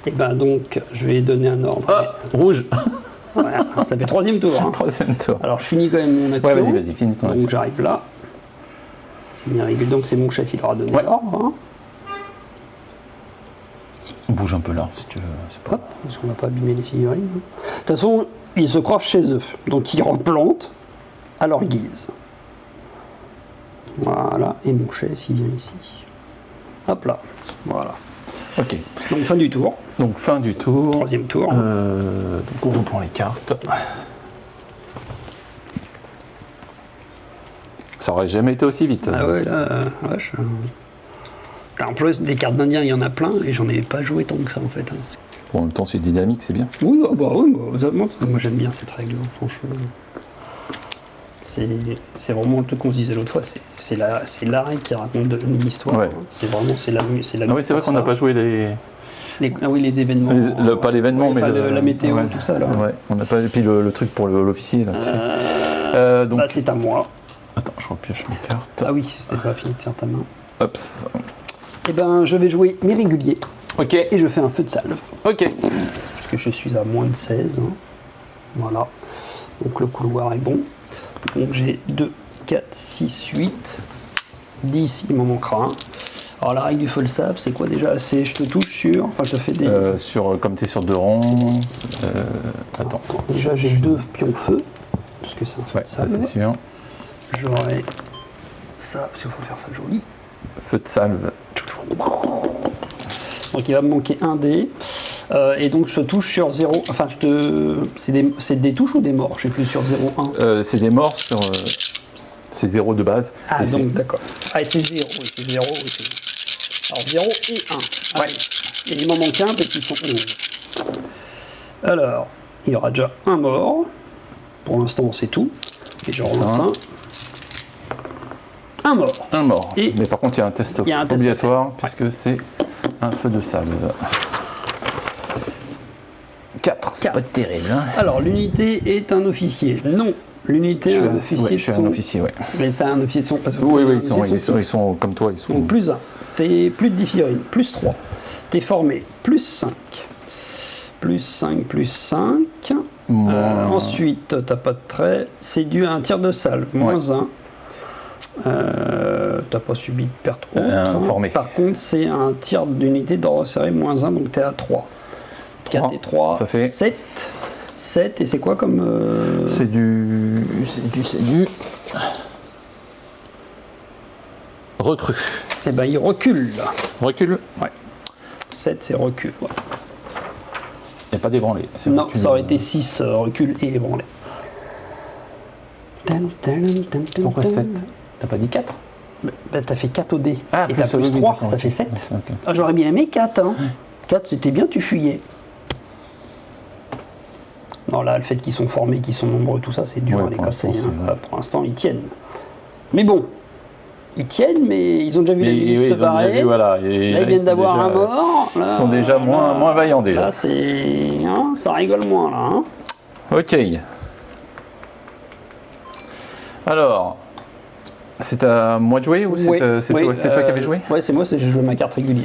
Et ben donc, je vais donner un ordre. Ah, rouge. Voilà, ça fait troisième tour. Hein. Troisième tour. Alors je finis quand même mon action. Ouais, vas-y, finis ton Donc action. j'arrive là. C'est bien réglé. Donc c'est mon chef, il aura donné Ouais. l'ordre. Hein. Bouge un peu là, si tu veux. C'est pas... Hop, parce qu'on va pas abîmer les figurines. hein. De toute façon, ils se croient chez eux. Donc ils replantent à leur guise. Voilà. Et mon chef, il vient ici. Hop là. Voilà. Ok. Donc fin du tour. Donc fin du tour. Troisième tour. Donc on reprend les cartes. Ça aurait jamais été aussi vite. Ah ouais, là, vache. En plus, des cartes d'Indiens, il y en a plein, et j'en ai pas joué tant que ça, en fait. hein. Bon, en même temps, c'est dynamique, c'est bien. Oui, honnêtement, moi j'aime bien cette règle, hein, franchement. C'est vraiment le truc qu'on se disait l'autre fois, c'est la règle qui raconte une histoire. Ouais. hein. C'est vraiment, c'est la Ah oui, c'est vrai qu'on n'a pas joué les... Ah oui, les événements. pas l'événement, Ouais, mais enfin, la météo, ouais. tout ça, là. Ouais, on n'a pas... Et puis le truc pour l'officier, là, tu sais. Donc, Bah, c'est à moi. attends, je repioche mes cartes. Ah oui, c'était pas fini de faire ta main. Hop. Eh ben, je vais jouer mes réguliers, Ok, et je fais un feu de salve. ok. Puisque je suis à moins de 16. hein. Voilà. Donc le couloir est bon. Donc j'ai 2, 4, 6, 8, 10, il m'en manquera un. Alors la règle du feu de sable, c'est quoi déjà? C'est je te touche sur. Enfin, je te fais des. Comme tu es sur 2 rangs... attends. Déjà j'ai 2 pions feu, parce que c'est un feu Ouais, de ça sable. c'est sûr. J'aurai ça, parce qu'il faut faire ça joli. Feu de salve. Donc il va me manquer un dé. Et donc je touche sur 0. Enfin, c'est des touches ou des morts? Je sais plus, sur 0, 1. C'est des morts sur. C'est 0 de base. Ah, Et donc d'accord. Ah, et c'est 0. Oui, c'est 0. Oui, alors 0 et 1. Ouais. Et il m'en manque un, peut-être qu'ils sont 11. Alors, il y aura déjà un mort. Pour l'instant, c'est tout. Et je relance un mort. Un mort. Et mais par contre, il y a un test il y a un test obligatoire, puisque c'est un feu de salve. 4, c'est pas terrible. Hein. Alors, l'unité est un officier. Non, l'unité est un officier. Je suis un officier, ouais. Mais c'est un officier de son. Parce que Oui, c'est oui, un officier de son ils sont comme toi, ils sont. Donc plus 1. T'es plus de diffiorine, plus 3. T'es formé, plus 5. Plus 5, plus 5. Ensuite, t'as pas de trait. C'est dû à un tir de salve, moins 1. T'as pas subi de perte autre. Formé. Par contre, c'est un tir d'unité d'ordre serré, moins 1, donc t'es à 3. 4 et 3, ça fait 7. 7, et c'est quoi comme. C'est du. Recrue. Eh ben, il recule. Recule. Ouais. 7, c'est recul. Ouais. Il n'y a pas d'ébranlé. Non, ça aurait été 6, recul et ébranlé. Pourquoi 7? T'as pas dit 4? Bah, t'as fait 4 au dé. Ah, et t'as plus 3, ça fait 7. Okay. Ah, j'aurais bien aimé 4. Hein. 4, c'était bien, tu fuyais. Non, là, le fait qu'ils sont formés, qu'ils sont nombreux, tout ça, c'est dur à les casser. Hein. Pour l'instant, ils tiennent. Mais bon, ils tiennent, mais ils ont déjà vu la milice se barrer. Voilà, là, ils viennent d'avoir un mort. Là, ils sont déjà moins vaillants, déjà. Là, c'est... Hein, ça rigole moins, là. Hein. Ok. Alors, c'est à moi de jouer ou c'est toi qui avais joué? Ouais, c'est moi, j'ai joué ma carte régulière.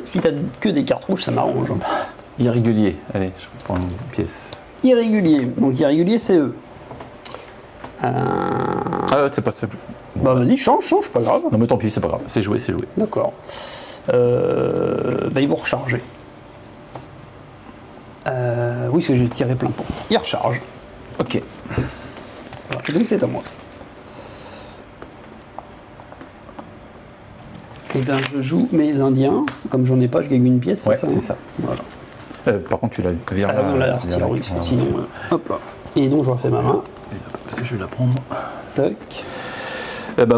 Si t'as que des cartes rouges, ça m'arrange. Irrégulier. Allez, je prends une pièce. Irrégulier. Donc irrégulier, c'est eux. Ah, c'est pas ça. Bah vas-y, change, pas grave. Non mais tant pis, c'est pas grave. C'est joué. D'accord. Ils vont recharger. Oui, parce que j'ai tiré plein pot. Ils rechargent. Ok. Voilà. Et donc c'est à moi. Et bien je joue mes indiens. Comme j'en ai pas, je gagne une pièce. Ouais, c'est ça. c'est ça. Voilà. Par contre, tu la vires là. La retire, oui, parce que sinon. Hop là. Et donc je refais ma main. Parce que je vais la prendre. Tac.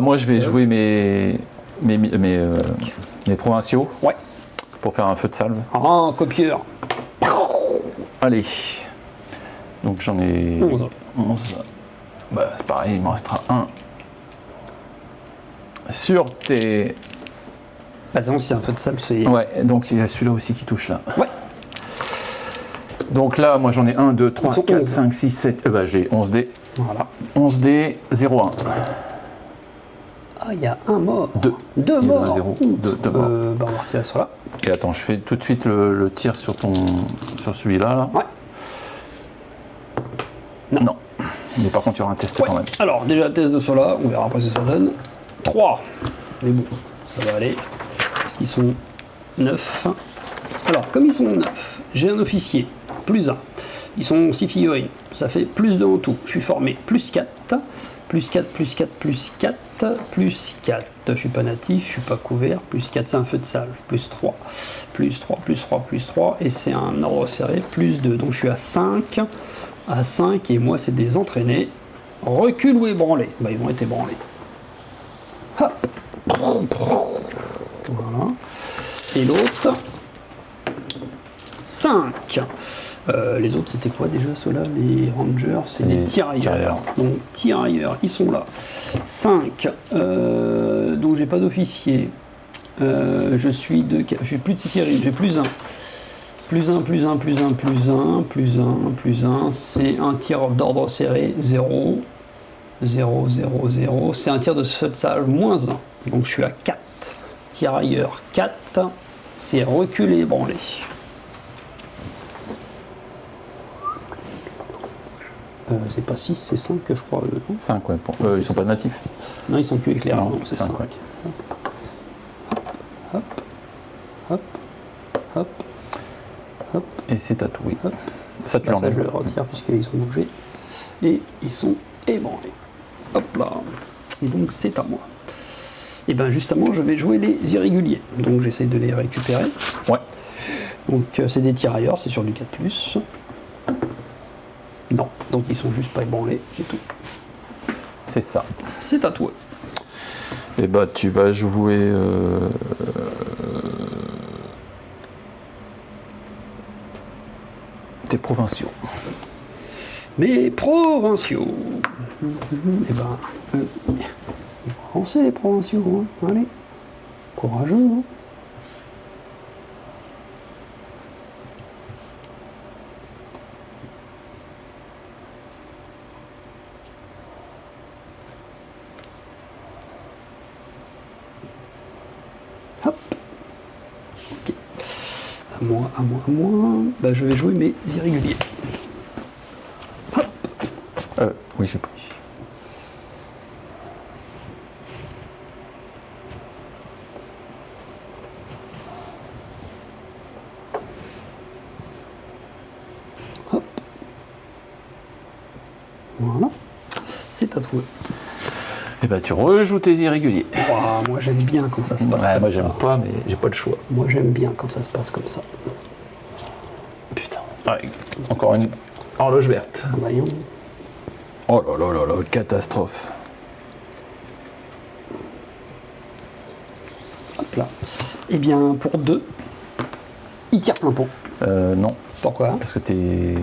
Moi, je vais jouer mes provinciaux. Ouais. Pour faire un feu de salve. Ah, copieur. Allez. Donc j'en ai 11. Bah, c'est pareil, il m'en restera un. Sur tes. Attends, si c'est un feu de sable, c'est. Ouais, donc il y a celui-là aussi qui touche là. Ouais. Donc là, moi j'en ai 1, 2, 3, 4, 11. 5, 6, 7. J'ai 11 dés. Voilà. 11 dés, 0, 1. Ah, il y a un mort. 2. Deux morts. 0, 2 morts. On va retirer ça là. Et attends, je fais tout de suite le tir sur celui-là. Là. Ouais. Non. Mais par contre, il y aura un test quand même. Alors, déjà, test de cela, on verra après ce que ça donne. 3. Mais bon, ça va aller. Parce qu'ils sont 9. Alors, comme ils sont 9, j'ai un officier, plus 1. Ils sont 6 figurines. Ça fait plus 2 en tout. Je suis formé, plus 4. Plus 4, plus 4, plus 4, plus 4. Je suis pas natif, je suis pas couvert. Plus 4, c'est un feu de salve. Plus 3. Plus 3, plus 3, plus 3. Et c'est un ordre serré. Plus 2. Donc je suis à 5. À 5. Et moi, c'est des entraînés. Recule ou ébranlé. Bah, ils vont être ébranlés. Hop. Voilà. Et l'autre. 5. Les autres, c'était quoi déjà ceux-là? Les rangers, c'est des tirailleurs. Donc tirailleurs, ils sont là. 5. Donc j'ai pas d'officier. Je suis j'ai plus de figurines, j'ai plus 1. Plus 1, plus 1, plus 1, plus 1, plus 1, plus 1. C'est un tir d'ordre serré, 0. 0, 0, 0. C'est un tir de feu de salve, moins 1. Donc je suis à 4. Tirailleurs, 4. C'est reculé, ébranlé. C'est pas 6, c'est 5 je crois. 5, ouais. Ils sont pas natifs. Non, ils sont que éclairés. Non, c'est 5. Ouais. Hop, hop, hop, hop. Et c'est tatoué. Hop. Ça, tu Ça, je le retire puisqu'ils sont bougés. Et ils sont ébranlés. Hop là. Et donc, c'est à moi. Et bien justement, je vais jouer les irréguliers. Donc j'essaie de les récupérer. Ouais. Donc c'est des tirailleurs, c'est sur du 4+. Non, donc ils sont juste pas ébranlés, c'est tout. C'est ça. C'est à toi. Et bah tu vas jouer... tes provinciaux. Mes provinciaux. Et ben, avancez les provinciaux, hein. Allez, courageux. Hein. Hop. Ok. À moi. Bah, je vais jouer mes irréguliers. Oui, j'ai pris. Hop. Voilà. C'est à toi. Et bah tu rejoues tes irréguliers. Ouah, moi j'aime bien quand ça se passe comme Moi ça. j'aime pas, mais j'ai pas le choix. Moi j'aime bien quand ça se passe comme ça. Putain. Ouais, encore une horloge verte. Voyons. Oh là là là là, catastrophe. Hop là. Eh bien, pour 2, il tire plein pot. Non, Pourquoi? parce que t'es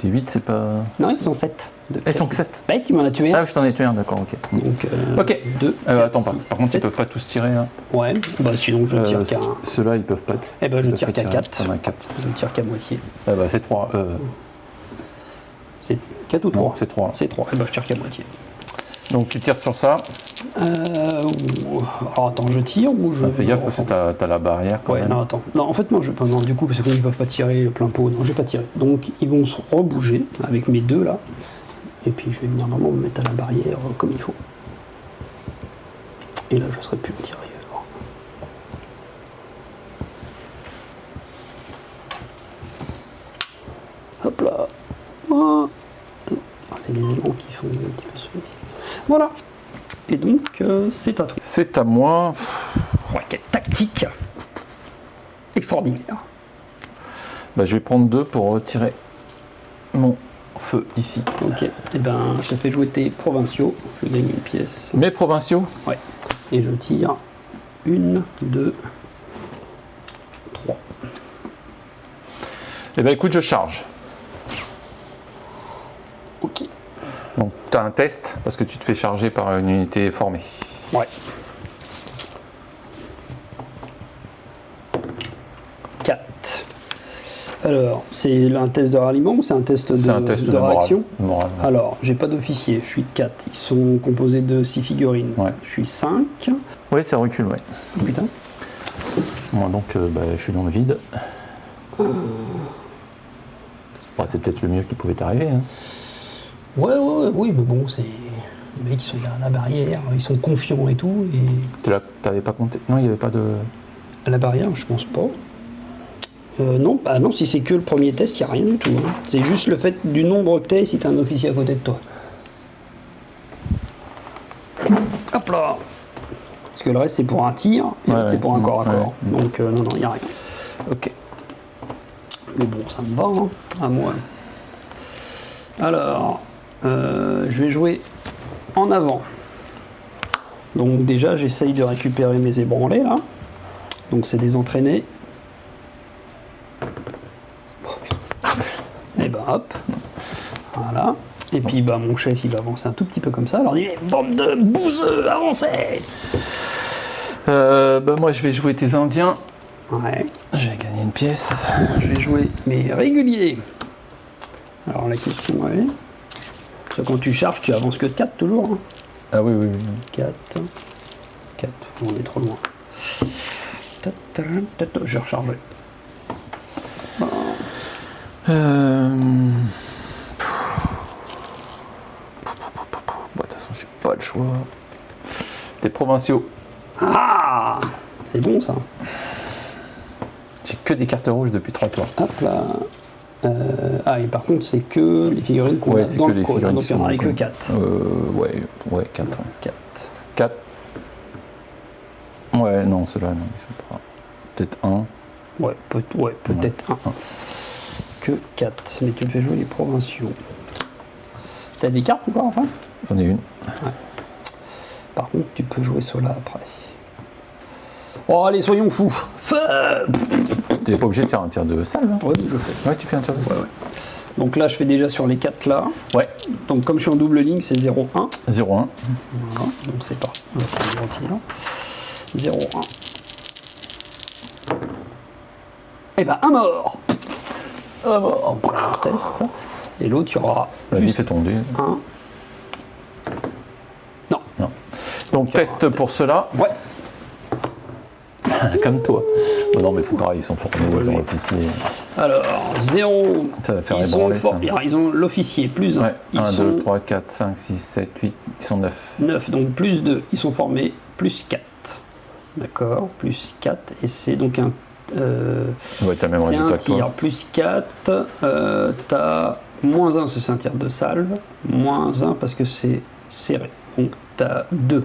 8, c'est pas... Non, ils sont 7. Elles sont que 7. Bah, tu m'en as tué un. Ah, je t'en ai tué un, d'accord, ok. Donc, Ok. 2. Attends, par contre, ils peuvent pas tous tirer, là. Ouais, bah sinon je tire qu'à... Ceux-là, ils peuvent pas. Eh ben, je ils peuvent tire pas qu'à tirer. 4. T'en as 4. Je tire qu'à moitié. Ah bah, c'est 3. C'est 4 ou 3? Non, c'est 3. C'est 3. Eh ben, je tire qu'à moitié. Donc, tu tires sur ça. Alors, attends, je tire ou je... Fais gaffe, parce que t'as la barrière, quand Ouais, même. non, attends. Non, en fait, non, je peux... Non, du coup, parce qu'ils ne peuvent pas tirer plein pot. Non, je vais pas tirer. Donc, ils vont se rebouger avec mes 2, là. Et puis, je vais venir vraiment me mettre à la barrière comme il faut. Et là, je serai plus le tirailleur. Hop là. Ah, c'est les élans qui font un petit peu celui. Voilà. Et donc, c'est à toi. C'est à moi. Ouais, quelle tactique extraordinaire. Bah, je vais prendre 2 pour retirer mon feu ici. Ok, et ben je te fais jouer tes provinciaux, je gagne une pièce. Mes provinciaux. Ouais. Et je tire 1, 2, 3. Eh ben écoute, je charge. Ok. Donc tu as un test parce que tu te fais charger par une unité formée. Ouais. 4. Alors, c'est un test de ralliement ou c'est un test C'est un test de de réaction morale. Alors, j'ai pas d'officier, je suis 4. Ils sont composés de 6 figurines. Ouais. Je suis 5. Oui, ça recule, oui. Putain. Moi donc, je suis dans le vide. Bah, c'est peut-être le mieux qui pouvait t'arriver. Hein. Oui, mais bon, c'est... Les mecs, ils sont à la barrière, ils sont confiants et tout, et... T'avais pas compté? Non, il n'y avait pas de... À la barrière, je pense pas. Non, bah non, si c'est que le premier test, il n'y a rien du tout. Hein. C'est juste le fait du nombre que t'es si t'as un officier à côté de toi. Hop là. Parce que le reste, c'est pour un tir, et l'autre, c'est pour un corps à corps. Ouais. Donc, non, il n'y a rien. Ok. Mais bon, ça me va, hein, à moi. Alors, je vais jouer en avant. Donc déjà, j'essaye de récupérer mes ébranlés, là. Donc c'est des entraînés. Et ben hop. Voilà. Et puis bah mon chef, il va avancer un tout petit peu comme ça. Alors il dit, bande de bouseux, avancez! Moi, je vais jouer tes Indiens. Ouais. Je vais gagner une pièce. Je vais jouer mes réguliers. Alors la question est... Parce que quand tu charges, tu avances que de 4 toujours. Hein. Ah oui. 4. On est trop loin. Je vais recharger. De toute façon, j'ai pas le choix. Des provinciaux. Ah! C'est bon ça. J'ai que des cartes rouges depuis 3 tours. Hop là. Et par contre, c'est que les figurines qu'on a c'est dans que le les code. figurines Donc qui il y en sont aurait dans que le 4. Ouais, 4. 4. 4. Ouais, non, ceux-là, non, ils sont pas. Peut-être un. Ouais, peut-être un. Que 4. Mais tu me fais jouer les provinciaux. T'as des cartes encore enfin? J'en ai une. Par contre, tu peux jouer cela après. Oh, allez, soyons fous. T'es pas obligé de faire un tir de salle, là. Ouais, je fais. Ouais, tu fais un tir de salle. Ouais. Donc là, je fais déjà sur les 4 là. Ouais. Donc comme je suis en double ligne, c'est 0-1. 0-1. Voilà, donc c'est parti. On va faire le retire. 0-1. Et ben, un mort. Un mort. Test. Et l'autre, il y aura Vas-y, fais ton dé. un. Non. Non. Donc, test pour cela. Ouais. Comme toi. Oh non, mais c'est pareil, ils sont formés, ils sont officiers. Alors, 0. Ça va faire Ils sont ébranler, ça. Ils ont l'officier, plus 1. Ouais. Ils 1, sont 2, 3, 4, 5, 6, 7, 8. Ils sont 9. 9, donc plus 2. Ils sont formés, plus 4. D'accord, plus 4. Et c'est donc un... Ouais, t'as le même c'est résultat un que toi. tir, plus 4. T'as moins 1, c'est un tir de salve. Moins 1 parce que c'est serré. Donc t'as 2.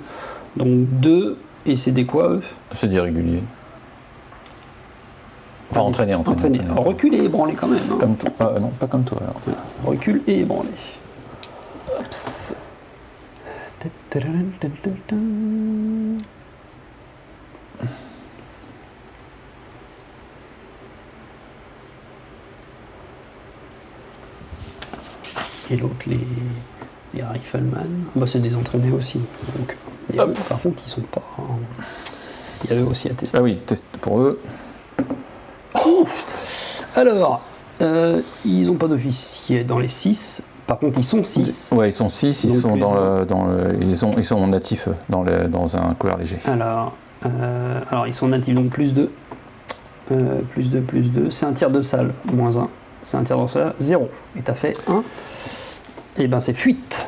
Donc 2, et c'est des quoi eux? C'est des réguliers. Enfin, entraîner. Alors, reculer et ébranler quand même. Hein. Comme toi. Non, pas comme toi. Alors. Recule et ébranler. Oups. Et l'autre, les rifleman, bah, c'est des entraînés aussi. Donc, et eux, par contre, ils sont pas. Il y avait aussi à tester. Ah oui, test pour eux. Alors, ils n'ont pas d'officier dans les 6. Par contre, ils sont 6. Ouais, ils sont 6, ils Donc, sont plus ils sont natifs dans un couleur léger. Alors, ils sont natifs, donc plus 2. Plus 2, plus 2. C'est un tir de salle, moins 1. C'est un tir de salle, 0. Et t'as fait 1. Et ben c'est fuite.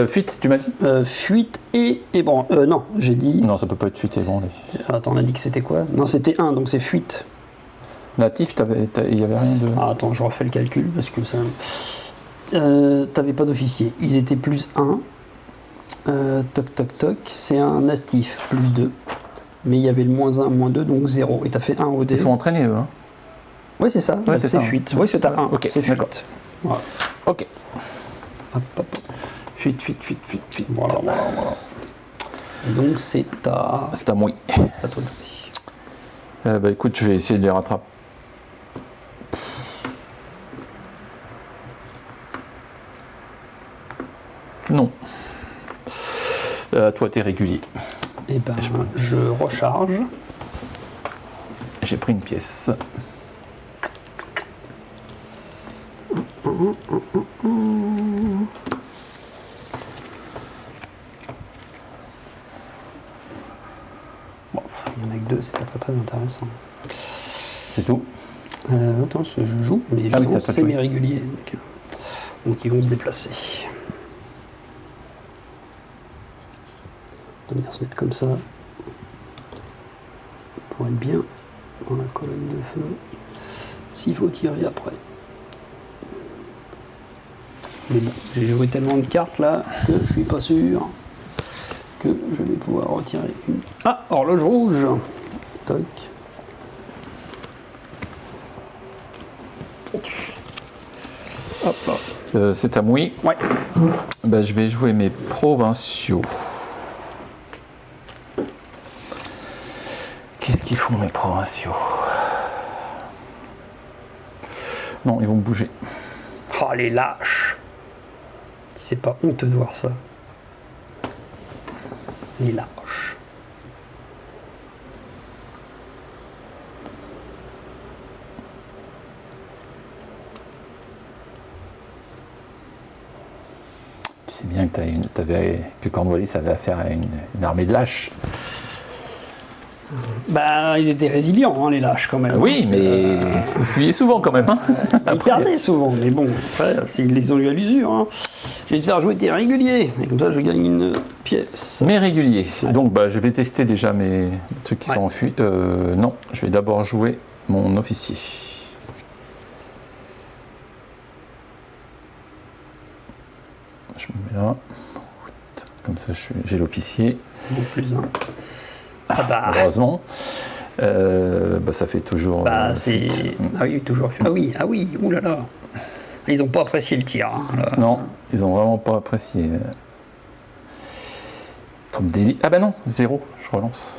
Fuite, tu m'as dit? Fuite et bon, non, j'ai dit. Non, ça peut pas être fuite et ébranlé. Attends, on a dit que c'était quoi? Non, c'était 1, donc c'est fuite. Natif, il y avait rien de. Ah, attends, je refais le calcul parce que ça. T'avais pas d'officier. Ils étaient plus 1. Toc, toc, toc. C'est un natif, plus 2. Mais il y avait le moins 1, moins 2, donc 0. Et t'as fait 1 au dé. Ils sont entraînés, eux. Hein. Oui, c'est ça. Ouais, c'est ça. Fuite. Oui, c'est à 1. Ok, c'est d'accord. fuite. Voilà. Ok. Hop, hop. Fuite. Voilà. Et donc c'est à. C'est à moi. C'est à toi de jouer. Bah écoute, je vais essayer de les rattraper. Non. Toi, t'es régulier. Et ben, je recharge. J'ai pris une pièce. Bon, il y en a que 2, c'est pas très intéressant. C'est tout. Attends, je joue, mais Ah je oui, joue c'est à toi de jouer. semi-réguliers. Donc ils vont se déplacer. On va venir se mettre comme ça. Pour être bien dans la colonne de feu. S'il faut tirer après. Mais bon, j'ai joué tellement de cartes là que je suis pas sûr que je vais pouvoir retirer une. Ah, horloge rouge. Toc. Hop là. C'est à moi. Ouais. Bah, je vais jouer mes provinciaux. Qu'est-ce qu'ils font, mes provinciaux? Non, ils vont bouger. Oh, les lâches. C'est pas honteux de voir ça. Les lâches. Tu sais bien que Cornwallis avait affaire à une armée de lâches. Bah, ils étaient résilients, hein, les lâches, quand même. Oui, hein, mais ils fuyaient souvent quand même. Hein. Ils perdaient souvent, mais bon, après, ils ont eu à l'usure. Hein. Je vais te faire jouer tes réguliers, et comme ça, je gagne une pièce. Mes réguliers. Donc, bah, je vais tester déjà mes trucs qui Ouais. sont enfuis. Non, je vais d'abord jouer mon officier. Je me mets là. Comme ça, j'ai l'officier. Bon, plus un. Ah bah, heureusement. Ça fait toujours. c'est. fuite. Ah oui, toujours. Ah oui, oulala. Ils n'ont pas apprécié le tir. Hein, là. Non, ils ont vraiment pas apprécié. Troupe d'élite. Ah bah non, 0, je relance.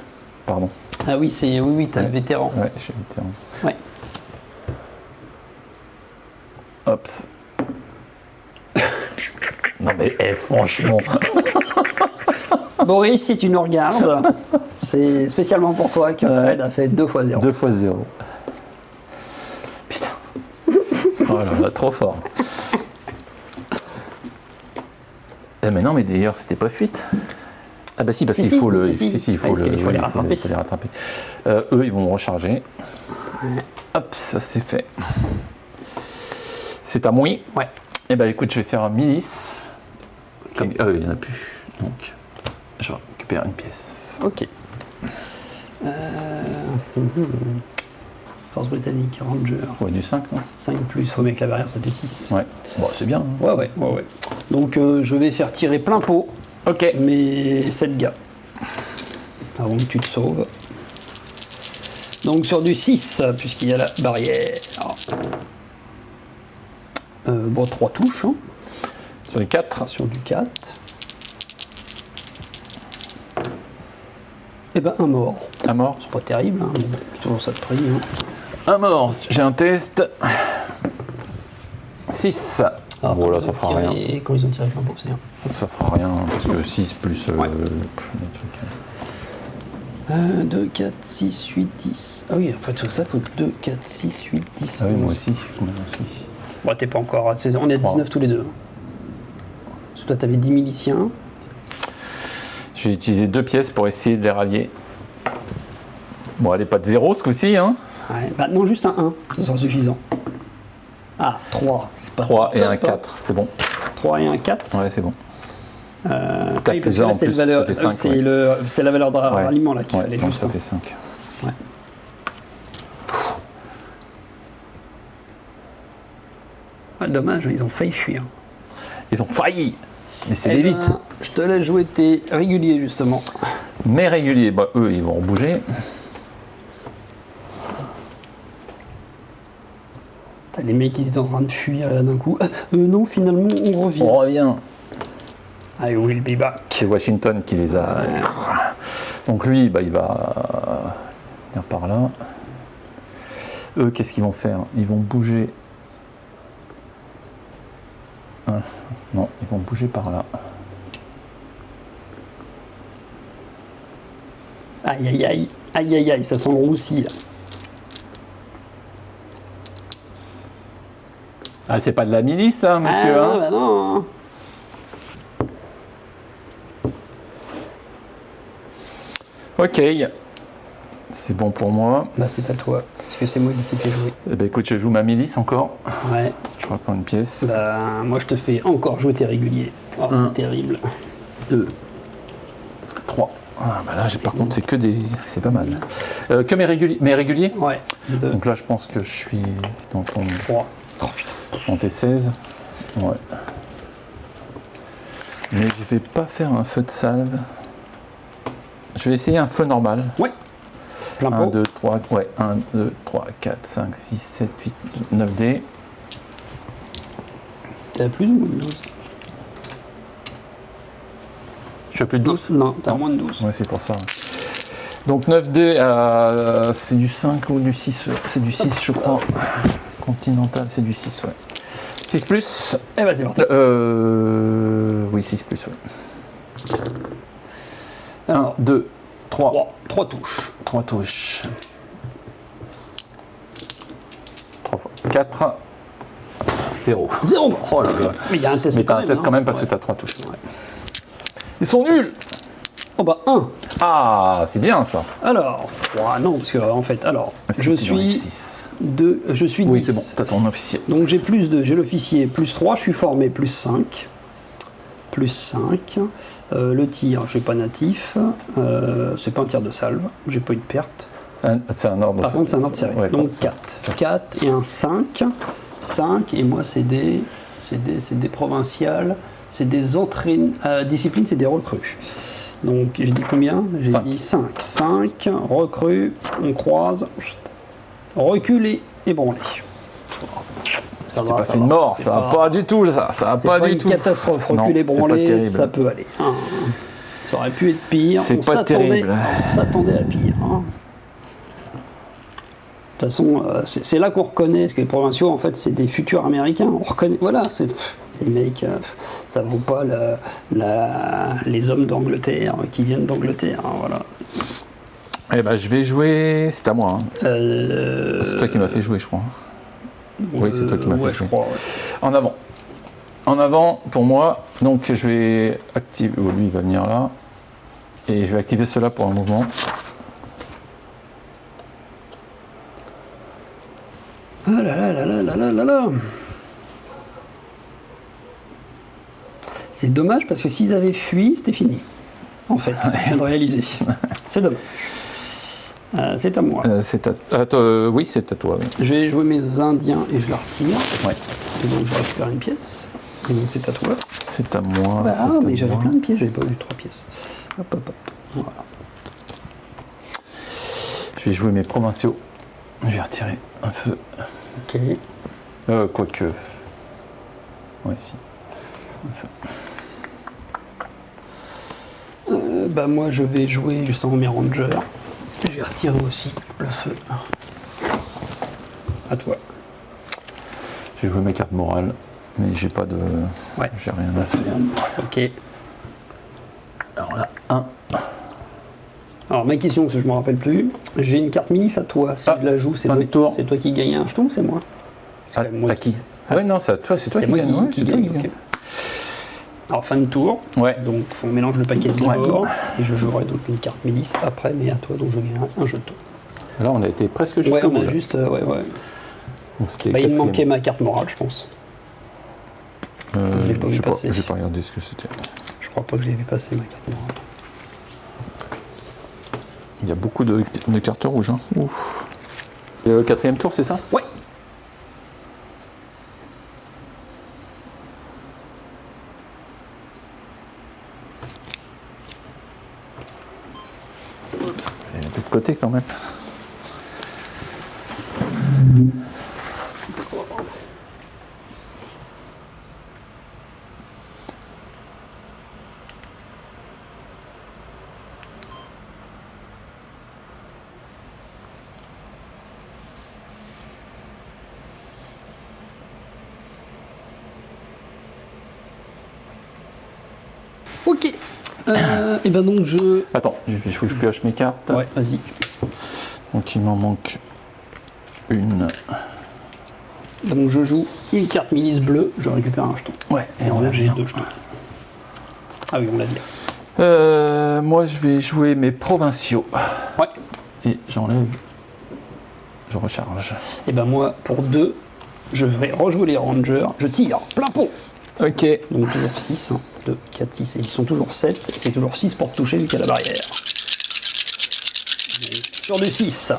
Pardon. Ah oui, t'as le vétéran. Ouais, je suis vétéran. Ouais. Hop. Non mais franchement. Boris, si tu nous regardes, c'est spécialement pour toi que Fred a fait 2 fois 0. 2 fois 0. Putain. Oh là là, trop fort. Mais non, mais d'ailleurs, c'était pas fuite. Ah bah si, parce qu'il faut le... il faut les rattraper. Eux, ils vont recharger. Hop, ça c'est fait. C'est à moi. Ouais. Eh ben écoute, je vais faire un milice. Comme... il n'y en a plus. Donc, je récupère une pièce. Ok. Force britannique, Ranger. Ouais, du 5, non? 5 plus, faut mettre la barrière, ça fait 6. Ouais. Bon, c'est bien. Hein. Ouais. Donc je vais faire tirer plein pot. Ok. Mais 7 gars. Avant que tu te sauves. Donc sur du 6, puisqu'il y a la barrière. 3 touches. Hein. Sur les 4. Sur du 4. Et ben un mort. Un mort. C'est pas terrible, hein, mais c'est toujours ça de prix. Hein. Un mort. J'ai un test. 6. Bon là, ça fera rien. Et quand ils ont tiré plein pot, c'est bien. Ça fera rien, parce que 6 plus... Ouais. les trucs. 2, 4, 6, 8, 10. Ah oui, en fait, tout ça, faut 2, 4, 6, 8, 10. Ah oui, 11. moi aussi. Moi aussi. Bon, t'es pas encore. On est à 19 tous les deux. Parce que toi, t'avais 10 miliciens. Je vais utiliser 2 pièces pour essayer de les rallier. Bon, elle est pas de 0 ce coup-ci, hein. Ouais, bah non, juste un 1, ça sera suffisant. Ah, 3. 3 et un 4, c'est bon. 3 et un 4. Ouais, c'est bon. Oui, parce plus que là, un, c'est en le plus, valeur, ça fait 5, c'est la valeur de ralliement là qu'il fallait donc juste. ça fait 5. Ouais. Ah, dommage, ils ont failli fuir. Ils ont failli. Mais c'est Eh l'élite. ben, je te laisse jouer tes réguliers justement. Mes réguliers, bah, eux, ils vont bouger. T'as les mecs qui étaient en train de fuir là d'un coup. Non, finalement, on revient. On revient. I will be back. C'est Washington qui les a... Ouais. Donc lui, bah, il va venir par là. Eux, qu'est-ce qu'ils vont faire? Ils vont bouger... non, ils vont bouger par là. Aïe aïe aïe, aïe aïe aïe, ça sent le roussi là. Ah, c'est pas de la milice, ça, monsieur, Ah, hein? bah non. Ok. C'est bon pour moi. Bah c'est à toi, parce que c'est moi qui t'ai fait jouer. Eh ben, écoute, je joue ma milice encore. Ouais. Je reprends une pièce. Bah moi je te fais encore jouer tes réguliers. Oh, c'est terrible. 2, 3. Ah, bah là, par contre, c'est que des... C'est pas mal. Que mes réguliers? Ouais. 2, Donc là, je pense que je suis dans ton... 3. Oh putain. Dans tes 16. Ouais. Mais je vais pas faire un feu de salve. Je vais essayer un feu normal. Ouais. Plein 1, pot. 2, 3, ouais. 1, 2, 3, 4, 5, 6, 7, 8, 9 dés. T'as plus de moins de 12? Je suis à plus de 12? Non, t'as moins de 12. Ouais, c'est pour ça. Donc 9 dés, c'est du 5 ou du 6? C'est du 6, je crois. Continental, c'est du 6, ouais. 6 plus? Eh bah c'est parti. Oui, 6 plus, ouais. 1, Alors, 2, 3. 3 touches. 3 touches. 3 fois. 4. 0. 0 mort. Oh là là. Mais il y a un test Mais t'as quand un même. test quand hein. même parce que Ouais. t'as 3 touches. Ouais. Ils sont nuls! Oh bah 1. Ah, c'est bien ça. Alors, non, parce que en fait, alors, je suis 6. 2, je suis 10. Oui, c'est bon, t'as ton officier. Donc j'ai plus 2, j'ai l'officier, plus 3, je suis formé, plus 5. Plus 5. Le tir, je n'ai pas natif. C'est pas un tir de salve, j'ai pas eu de perte. C'est un ordre. Par contre, c'est un ordre serré. Ouais, Donc ça. 4. 4 et un 5. 5, et moi, c'est des provinciales. C'est des entraînes. Discipline, c'est des recrues. Donc j'ai dit combien? J'ai Cinq. dit 5. 5, recrue, on croise, reculer et branler. Ça T'as pas fait une mort, ça va pas du tout, ça va C'est pas pas du une tout. catastrophe, Non, reculer, c'est pas branler, terrible. ça peut aller. Hein. Ça aurait pu être pire. C'est On pas s'attendait- terrible. On s'attendait à pire. Hein. De toute façon, c'est là qu'on reconnaît, parce que les provinciaux, en fait, c'est des futurs américains. On reconnaît, voilà, c'est les mecs, ça vaut pas les hommes d'Angleterre qui viennent d'Angleterre. Hein, voilà. Eh ben, je vais jouer. C'est à moi. Hein. C'est toi qui m'as fait jouer, je crois. Oui, c'est toi qui m'as fait ouais, jouer. je crois. Ouais. En avant. En avant pour moi. Donc je vais activer. Oh, lui, il va venir là. Et je vais activer cela pour un mouvement. Ah là là là là là là là là. C'est dommage parce que s'ils avaient fui, c'était fini. En fait, je viens de réaliser. C'est dommage. C'est à moi. C'est oui, c'est à toi. Oui. Je vais jouer mes Indiens et je la retire. Ouais. Et donc je récupère une pièce. Et donc c'est à toi. C'est à moi. Bah, c'est ah, à mais j'avais moi. plein de pièces, j'avais pas eu 3 pièces. Hop, hop, hop. Voilà. Je vais jouer mes provinciaux. Je vais retirer un feu. Ok. Quoique. Ouais, si. Bah moi je vais jouer justement mes Rangers. Je vais retirer aussi le feu. À toi. Je vais jouer mes cartes morales. Mais j'ai pas de. Ouais. J'ai rien à faire. Ok. Alors là, 1. Alors ma question, parce que je me rappelle plus, j'ai une carte milice à toi. Si Ah, je la joue, c'est fin de toi, tour. c'est toi qui gagne un jeton ou c'est moi? C'est quand même moi À qui Ouais, non, c'est à toi, c'est toi C'est qui moi gagne. Ouais, qui c'est toi gagne. qui Ok. gagne. Alors fin de tour. Ouais. Donc on mélange le paquet Ouais. d'abord et je jouerai donc une carte milice après, mais à toi donc je gagne un jeton. Là, on a été presque Ouais, jusqu'au on bout. a là. juste, ouais. Donc, c'était Bah, il me quatrième. manquait ma carte morale, je pense. je l'ai pas vu sais passer. J'ai pas regardé ce que c'était. Je crois pas que je l'ai vu passer ma carte morale. Il y a beaucoup de cartes rouges. Hein. Ouf. Et le quatrième tour, c'est ça? Ouais. Oups. Il y a un peu de côté quand même. Ok. Et ben donc je. Attends, il faut que je pioche mes cartes. Ouais, vas-y. Donc il m'en manque une. Donc je joue une carte milice bleue, je récupère un jeton. Ouais, Et en on là l'a j'ai bien. 2 jetons. Ah oui, on l'a dit. Moi, je vais jouer mes provinciaux. Ouais. Et j'enlève. Je recharge. Et ben moi, pour 2, je vais rejouer les Rangers, je tire, plein pot. Ok. Donc toujours 6, 2, 4, 6, et ils sont toujours 7, et c'est toujours 6 pour toucher vu qu'il y a la barrière. Donc, sur du 6.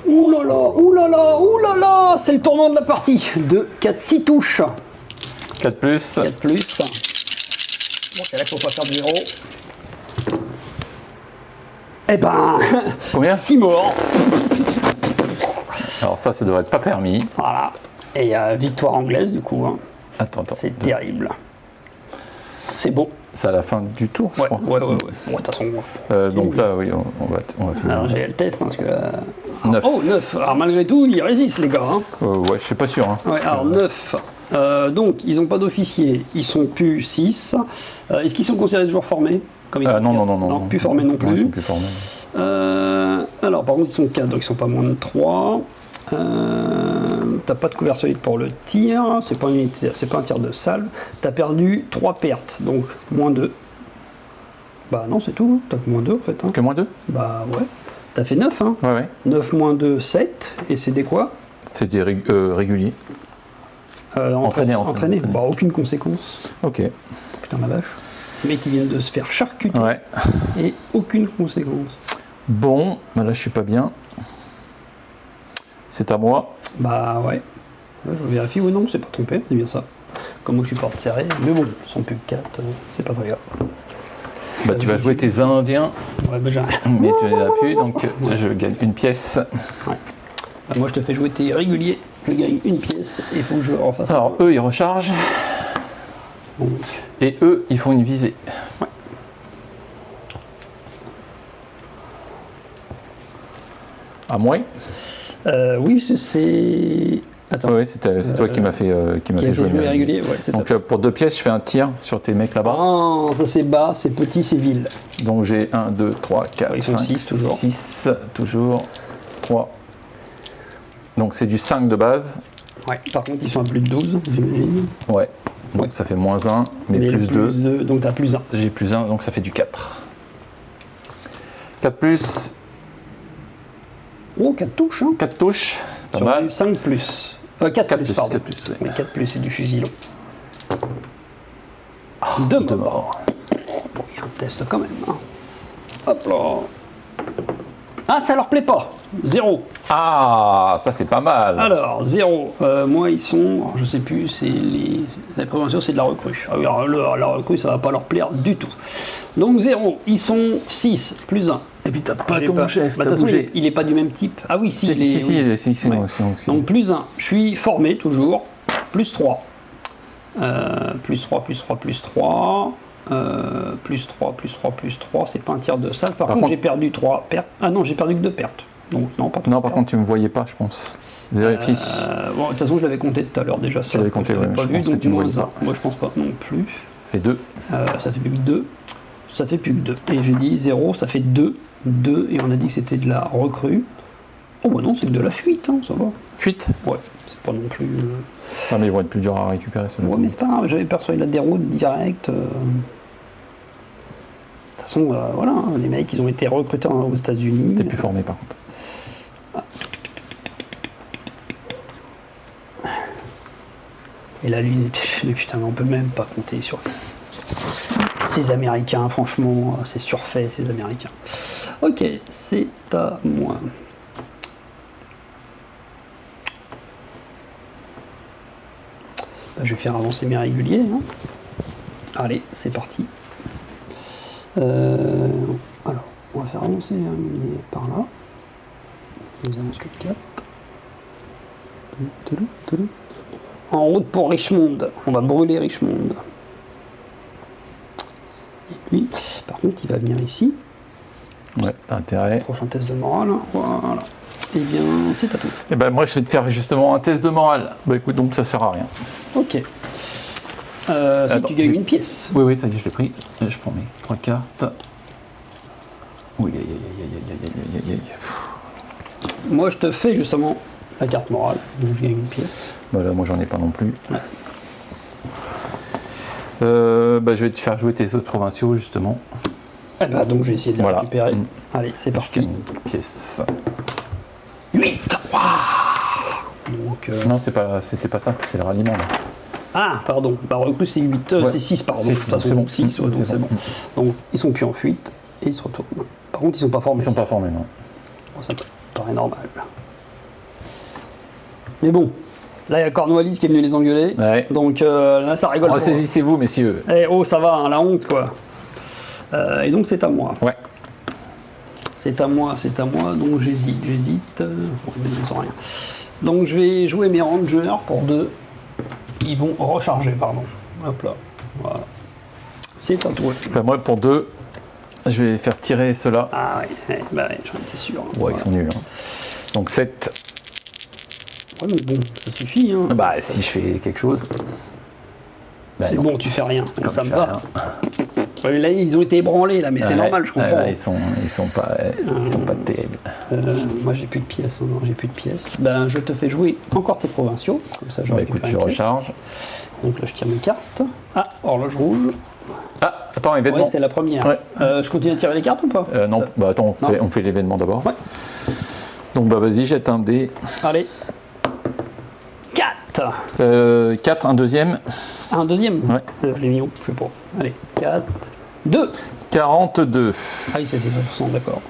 Ouh là là, ouh là là, ouh là là, c'est le tournant de la partie. 2, 4, 6 touches. 4 plus. 4 plus. Bon, c'est là qu'il faut pas faire de 0. Eh ben, Combien 6 morts. Alors ça devrait être pas permis. Voilà. Et victoire anglaise du coup. Hein. Attends. C'est terrible. C'est beau. C'est à la fin du tour, je Ouais, crois. ouais. Bon, de toute façon, Donc là, oui, on va finir. alors j'ai le test hein, parce que. 9. Oh, 9. Alors malgré tout, ils résistent les gars. Hein. Ouais, je suis pas sûr. Hein. Ouais, alors 9. Donc ils n'ont pas d'officier, ils sont plus 6. Est-ce qu'ils sont considérés de joueurs formés comme ils sont Non, 4? non. Plus formés non Non, ils plus. sont plus formés. Alors par contre ils sont 4, donc ils sont pas moins de 3. T'as pas de couvert solide pour le tir, c'est pas un tir de salve. T'as perdu 3 pertes, donc moins 2. Bah non c'est tout, t'as que moins 2 en fait. Hein. Que moins 2? Bah ouais. T'as fait 9 hein. Ouais. 9 moins 2, 7. Et c'est des quoi? C'est des réguliers. Entraîné. Bah aucune conséquence. Ok. Putain la vache. Les mecs qui viennent de se faire charcuter. Ouais. Et aucune conséquence. Bon, bah là je suis pas bien. C'est à moi. Bah ouais. Là, je vérifie, oui non, c'est pas trompé, c'est bien ça. Comme moi je suis porte serrée, mais bon, ils sont plus que 4, c'est pas très grave. Bah, tu vas jouer tes Indiens, Ouais, bah, j'ai rien. mais tu les as plus, donc je gagne une pièce. Ouais. Bah, moi, je te fais jouer tes réguliers. Je gagne une pièce et il faut que je refasse. Alors, eux, ils rechargent, Donc, et eux, ils font une visée. À moi. oui, c'est. Attends. Oui, c'est toi qui m'as fait, Qui a jouer. fait jouer mes- régulier, ouais, c'est Donc, top. pour 2 pièces, je fais un tir sur tes mecs là-bas. Ah, ça c'est bas, c'est petit, c'est vil. Donc, j'ai 1, 2, 3, 4, Ils sont 5, six, toujours. 6, toujours. 3. Donc, c'est du 5 de base. Ouais. Par contre, ils sont à plus de 12, j'imagine. Ouais. Donc, Ouais. ça fait -1, mais plus 2. Donc t'as plus 1. J'ai plus 1, donc ça fait du 4. 4 plus, Oh, 4 touches, hein. 4 touches. Pas Sur mal. du 5 plus. 4, 4 plus, plus, pardon. 4 plus, ouais. Mais 4 plus, c'est du fusil long. 2 2 morts. morts. Bon, il y a un test quand même. Hein. Hop là. Ah, ça leur plaît pas. 0. Ah, ça c'est pas mal. Alors, 0. Moi, ils sont. Alors, je sais plus, c'est les. La prévention, c'est de la recrue. Ah oui, alors, la recrue, ça va pas leur plaire du tout. Donc, 0. Ils sont 6, plus 1. Et puis t'as pas J'ai ton chef, Bah, de t'as toute façon, bougé. il est pas du même type. Ah oui, si, Si, il est. si, oui. si, Ouais. si. Donc, plus 1. Je suis formé toujours. Plus 3. Plus 3, plus 3, plus 3. Plus 3, plus 3, plus 3. C'est pas un tir de salle. Par contre, j'ai perdu 3 pertes. Ah non, j'ai perdu que 2 pertes. Donc, non, pas 3 Non, par contre, tu me voyais pas, je pense. Vérifie. Bon, de toute façon, je l'avais compté tout à l'heure déjà. Ça, l'avais compté, je l'avais ouais, pas je vu, pense que donc tu me moins voyais 1. pas. Moi, je pense pas non plus. Fait 2. Ça fait plus que 2. Ça fait plus que 2. Et j'ai dit 0, ça fait 2. 2, et on a dit que c'était de la recrue. Oh, bah non, c'est que de la fuite, hein, ça va. Fuite. Ouais, c'est pas non plus. Non, mais ils vont être plus durs à récupérer, ceux-là. Ouais, mais c'est pas grave, j'avais perçu la déroute direct. De toute façon, voilà, hein, les mecs, ils ont été recrutés aux États-Unis. T'es plus formé, par contre. Et là, lui, mais putain, on peut même pas compter sur ces Américains, franchement, c'est surfait, ces Américains. Ok, c'est à moi. Bah, je vais faire avancer mes réguliers. Hein. Allez, c'est parti. Alors, on va faire avancer les réguliers par là. Nous avons que 4. En route pour Richmond. On va brûler Richmond. Et lui, par contre, il va venir ici. Ouais, t'as intérêt. Prochain test de morale. Voilà. Eh bien, c'est à toi. Et ben moi, je vais te faire justement un test de morale. Bah écoute, donc ça sert à rien. Ok. Si Attends, tu gagnes une pièce. Oui, ça y est, je l'ai pris. Je prends mes 3 cartes. Oui, aïe. Moi, je te fais justement la carte morale. Donc, je gagne une pièce. Voilà, moi j'en ai pas non plus. Ouais. Bah, je vais te faire jouer tes autres provinciaux justement. Eh ben, donc, je vais essayer de les Voilà. récupérer. Mm. Allez, c'est parti. Une pièce. 8. Donc, Non, c'était pas ça, c'est le ralliement là. ah, pardon. Bah, recrue, c'est 8. Ouais. C'est 6, pardon. C'est De toute façon, bon. 6, C'est donc c'est bon. bon. Donc, ils sont plus en fuite et ils se retournent. Par contre, ils sont pas formés. Ils sont pas formés, non. Bon, ça me paraît normal. Mais bon, là, il y a Cornwallis qui est venu les engueuler. Ouais. Donc, là, ça rigole pas. Ressaisissez-vous, messieurs. Eh, oh, ça va, hein, la honte, quoi. Et donc, c'est à moi. Ouais. C'est à moi, donc j'hésite. Bon, ils sont rien. Donc je vais jouer mes rangers pour 2. Ils vont recharger, pardon. Hop là. Voilà. C'est à toi. Bah, moi, pour 2, je vais faire tirer ceux-là. Ah ouais, bah ouais, j'en étais sûr. Ouais, Voilà. ils sont nuls. Hein. Donc 7. Ouais, mais bon, ça suffit. Hein. Bah, si je fais quelque chose. Bah, Mais non. bon, tu fais rien, donc Comme ça je me fais va. rien. Ouais, là, ils ont été ébranlés, là, mais c'est Ouais, normal, je comprends. ouais, ils sont pas terribles. Moi, j'ai plus de pièces. Non, j'ai plus de pièces. Ben, je te fais jouer encore tes provinciaux. Comme ça, je Bah, récupère écoute, tu une pièce. recharges. Donc là, je tire mes cartes. Ah, horloge rouge. Ah, attends, événement. Ouais, c'est la première. Ouais. Je continue à tirer les cartes ou pas Non, Ça- bah attends, Non. on fait l'événement d'abord. Ouais. Donc bah vas-y, jette un dé. Allez. 4. 4, un deuxième. Un deuxième. Ouais. Je l'ai mis où Je sais pas. Allez. 4. 2. 42. Ah oui, c'est 2%, d'accord.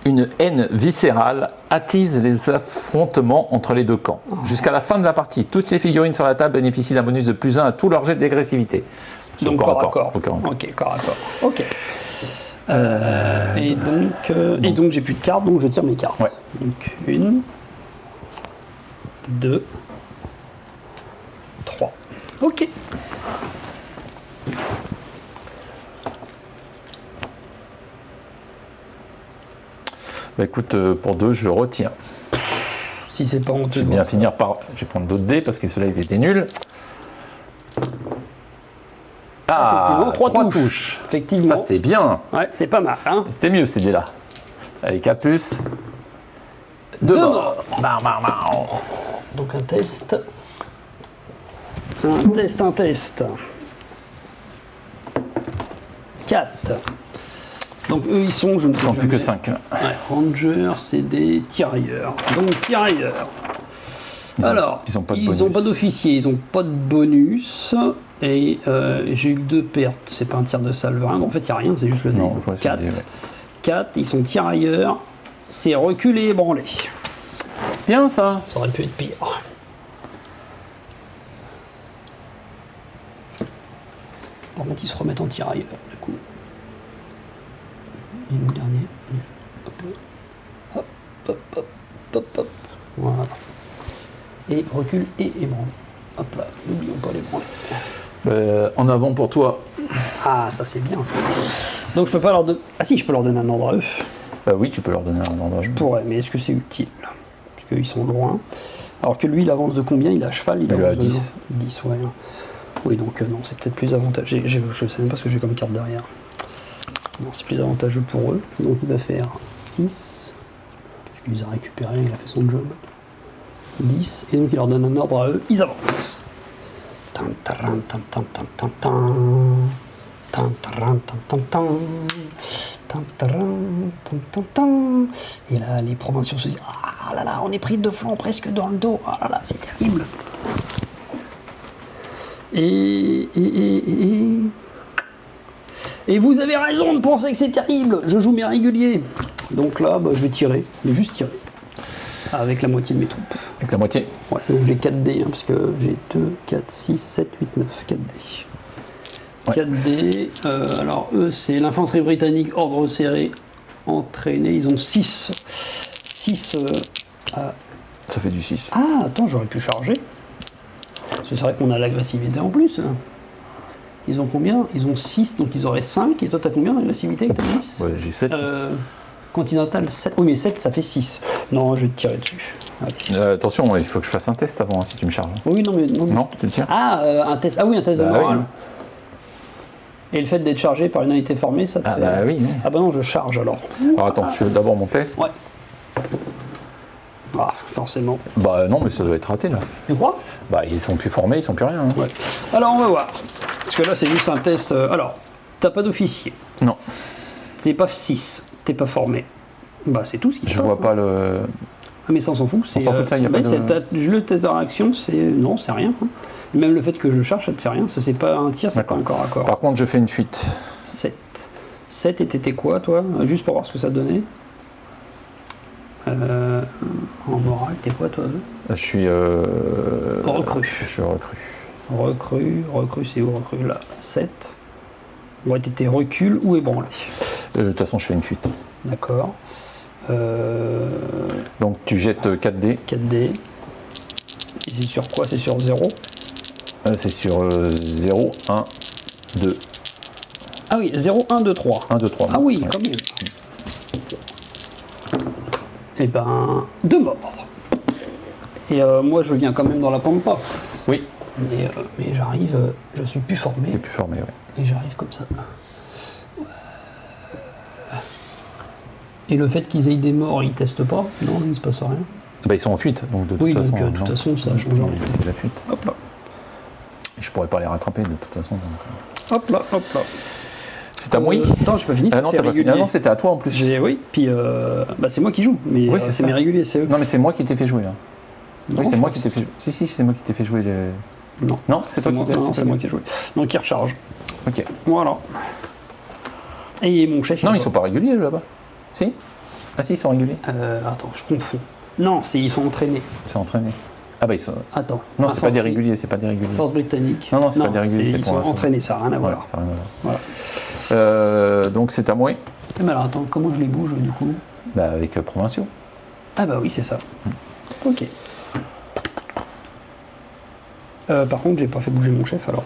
Une haine viscérale attise les affrontements entre les deux camps. Jusqu'à la fin de la partie, toutes les figurines sur la table bénéficient d'un bonus de +1 à tout leur jet d'agressivité. C'est Donc corps à corps. Au corps à corps. Ok, corps à corps. Ok. Et donc j'ai plus de cartes, donc je tire mes cartes. Ouais. Donc 1, 2, 3. Ok. Bah écoute, pour 2, je retiens. Si c'est pas honteux. Je vais bien finir par. Je vais prendre d'autres dés parce que ceux-là, ils étaient nuls. Effectivement, 3 3 touches. touches. Effectivement. Ça, c'est bien. Ouais, c'est pas mal. Hein. C'était mieux, ces dés-là. Avec A+, 2 morts. Donc un test. Un test. 4. Donc eux, ils sont, je ne sais Ils sont plus que jamais. 5. Là. Ouais, Rangers, c'est des tirailleurs. Donc tirailleurs. Alors, ils ont pas de ils bonus. n'ont pas d'officier, ils n'ont pas de bonus. Et j'ai eu 2 pertes. C'est pas un tir de salverin. En fait, il n'y a rien, c'est juste le dé. Non, ouais, c'est 4. le dé, ouais. 4, ils sont tirailleurs. C'est reculé et ébranlé. Bien, ça. Ça aurait pu être pire. Par contre, ils se remettent en tirailleurs, du coup. Et le dernier. Hop, hop, hop, hop, hop. Voilà. Et recule et ébranlé. Hop là, n'oublions pas l'ébranlé. En avant pour toi. Ah, ça c'est bien ça. Donc je peux pas leur donner. Ah si, je peux leur donner un ordre à eux. Oui, tu peux leur donner un endroit. Je pourrais, mais est-ce que c'est utile? Parce qu'ils sont loin. Alors que lui, il avance de combien? Il a cheval, il Il avance a de 10. 10, ouais. Oui, donc non, c'est peut-être plus avantageux. Je sais même pas ce que j'ai comme carte derrière. Non, c'est plus avantageux pour eux. Donc il va faire 6. Parce qu'il les a récupérés, il a fait son job. 10. Et donc il leur donne un ordre à eux. Ils avancent. Tan, taran, tan, tan, tan, tan, tan. Tan, taran, tan, tan, tan. Tan, taran, tan, tan, tan. Et là, les provinciaux se disent: ah là là, on est pris de flanc presque dans le dos. Ah là là, c'est terrible. Et vous avez raison de penser que c'est terrible. Je joue mes réguliers. Donc là, bah, je vais tirer. Je vais juste tirer. Avec la moitié de mes troupes. Avec la moitié. Ouais, donc j'ai 4 dés, hein, parce que j'ai 2, 4, 6, 7, 8, 9. 4 dés. Ouais. 4 dés. Alors eux, c'est l'infanterie britannique, ordre serré, entraîné. Ils ont 6. 6 Ça fait du 6. Ah, attends, j'aurais pu charger. C'est vrai qu'on a l'agressivité en plus. Hein. Ils ont combien? Ils ont 6, donc ils auraient 5. Et toi, t'as combien d'agressivité avec ta 10? Ouais, j'ai 7. Continental 7. Oui, mais 7, ça fait 6. Non, je vais te tirer dessus. Allez. Attention, il faut que je fasse un test avant, hein, si tu me charges. Oui, non, mais. Non, tu le tires. Ah, un test. Ah oui, un test de Bah morale. oui. Et le fait d'être chargé par une unité formée, ça te Ah fait. bah oui, oui. Ah bah non, je charge alors. Alors attends, je fais d'abord mon test. Ouais. Ah, forcément. Bah non, mais ça doit être raté là. Tu crois? Bah ils sont plus formés, ils sont plus rien. Hein. Ouais. Alors on va voir. Parce que là, c'est juste un test. Alors, t'as pas d'officier. Non, T'es pas 6. T'es pas formé. Bah, c'est tout ce qui se je passe. vois pas le. Ah, mais ça, on s'en fout. s'en fout, ça, y a pas de- Le test de réaction, c'est. Non, c'est rien. Hein. Même le fait que je charge, ça te fait rien. Ça, c'est pas un tir, c'est pas D'accord. un corps à corps. Par contre, je fais une fuite. 7. 7 et t'étais quoi, toi? Juste pour voir ce que ça donnait. En morale, t'es quoi, toi? Je suis. Recrue. Je suis recrue. Recrue, c'est où recrue? Là, 7. Ouais, t'étais recul ou ébranlé. De toute façon, je fais une fuite. D'accord. Donc tu jettes 4 dés. 4D. Et c'est sur quoi? C'est sur 0? C'est sur 0, 1, 2. Ah oui, 0, 1, 2, 3. 1, 2, 3. Ah oui, quand même. Eh ben, 2 morts. Et moi, je viens quand même dans la pampa. Oui, Mais j'arrive, je suis plus formé. t'es plus formé, ouais. Et j'arrive comme ça. Et le fait qu'ils aient des morts, ils testent pas? Non, il ne se passe rien. Bah, ils sont en fuite, donc de toute Oui, façon. donc de toute non. façon, ça change rien. C'est la fuite. Hop là. Et je pourrais pas les rattraper de toute façon. Donc. Hop là, hop là. C'est à moi. Attends, j'ai pas fini. Ah non, c'est t'as pas fini. régulier. Ah non, c'était à toi en plus. Oui, puis bah, c'est moi qui joue, mais Oui, c'est c'est ça. mes réguliers, c'est eux. Non, mais c'est moi qui t'ai fait jouer là. Non, Oui, c'est je moi pense- qui t'ai fait jouer. Si, c'est moi qui t'ai fait jouer. Non, Non, c'est toi moi, qui t'ai non, c'est moi qui ai joué. Donc il recharge. Ok. Voilà. Et mon chef. Non, il ils sont pas réguliers là-bas. Si. Ah si, ils sont réguliers. Attends, je confonds. Non, ils sont entraînés. C'est entraîné. Ah bah ils sont... Attends. Non, c'est pas des réguliers, c'est pas des réguliers. Force britannique. Non, c'est pas des réguliers, c'est ils sont provinciaux. entraînés, ça n'a rien à voir. Ouais, ça a rien à voir. Voilà. Donc c'est à moi. Mais alors attends, comment je les bouge du coup? Bah avec provinciaux. Ah bah oui, c'est ça. Ok. Par contre, j'ai pas fait bouger mon chef alors.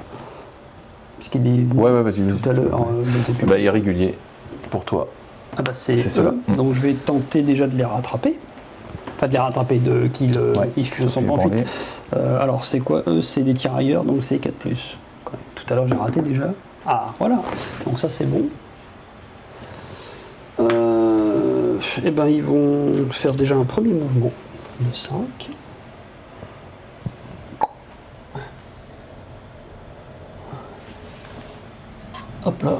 Parce qu'il est Ouais, vas-y. tout à l'heure. Je sais plus. Bah irrégulier pour toi. Ah bah c'est ceux-là. eux. Donc je vais tenter déjà de les rattraper. Enfin de les rattraper, qu'ils ils se sont pas enfuis. Alors c'est quoi? Eux c'est des tirailleurs, donc c'est 4+. Tout à l'heure j'ai raté déjà. Ah voilà. Donc ça c'est bon. Et ben ils vont faire déjà un premier mouvement de 5. Hop là,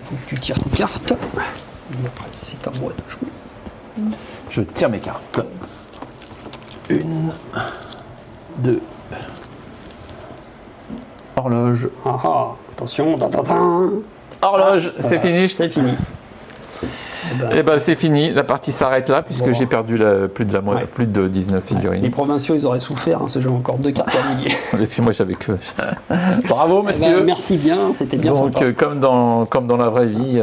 faut que tu tires tes cartes. Et après c'est à moi de jouer. Je tire mes cartes. 1, 2. Horloge. Ah ah, attention, Horloge, c'est fini. C'est fini. Eh ben c'est fini, la partie s'arrête là puisque Bon. j'ai perdu plus de 19 figurines. Les provinciaux ils auraient souffert, hein, ce jeu encore 2 cartes à lier. Et puis moi j'avais que... Bravo monsieur. Merci bien, c'était bien Donc sympa. comme dans la vraie vie,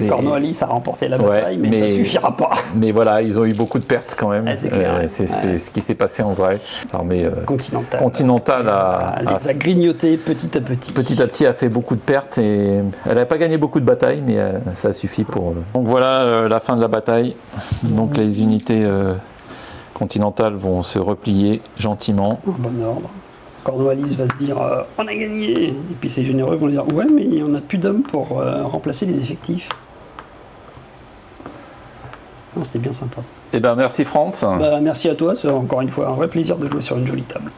Cornwallis a remporté la bataille, mais ça suffira pas. Mais voilà, ils ont eu beaucoup de pertes quand même. C'est clair. C'est ce qui s'est passé en vrai. L'armée Continental a grignoté petit à petit. Petit à petit a fait beaucoup de pertes et elle n'a pas gagné beaucoup de batailles, mais ça a suffi pour... Donc voilà la fin de la bataille. Donc les unités continentales vont se replier gentiment. En bon ordre. Cornwallis va se dire on a gagné. Et puis ces généreux vont dire ouais, mais on n'a plus d'hommes pour remplacer les effectifs. Non, c'était bien sympa. Eh ben merci Franz. Bah, merci à toi, c'est encore une fois un vrai plaisir de jouer sur une jolie table.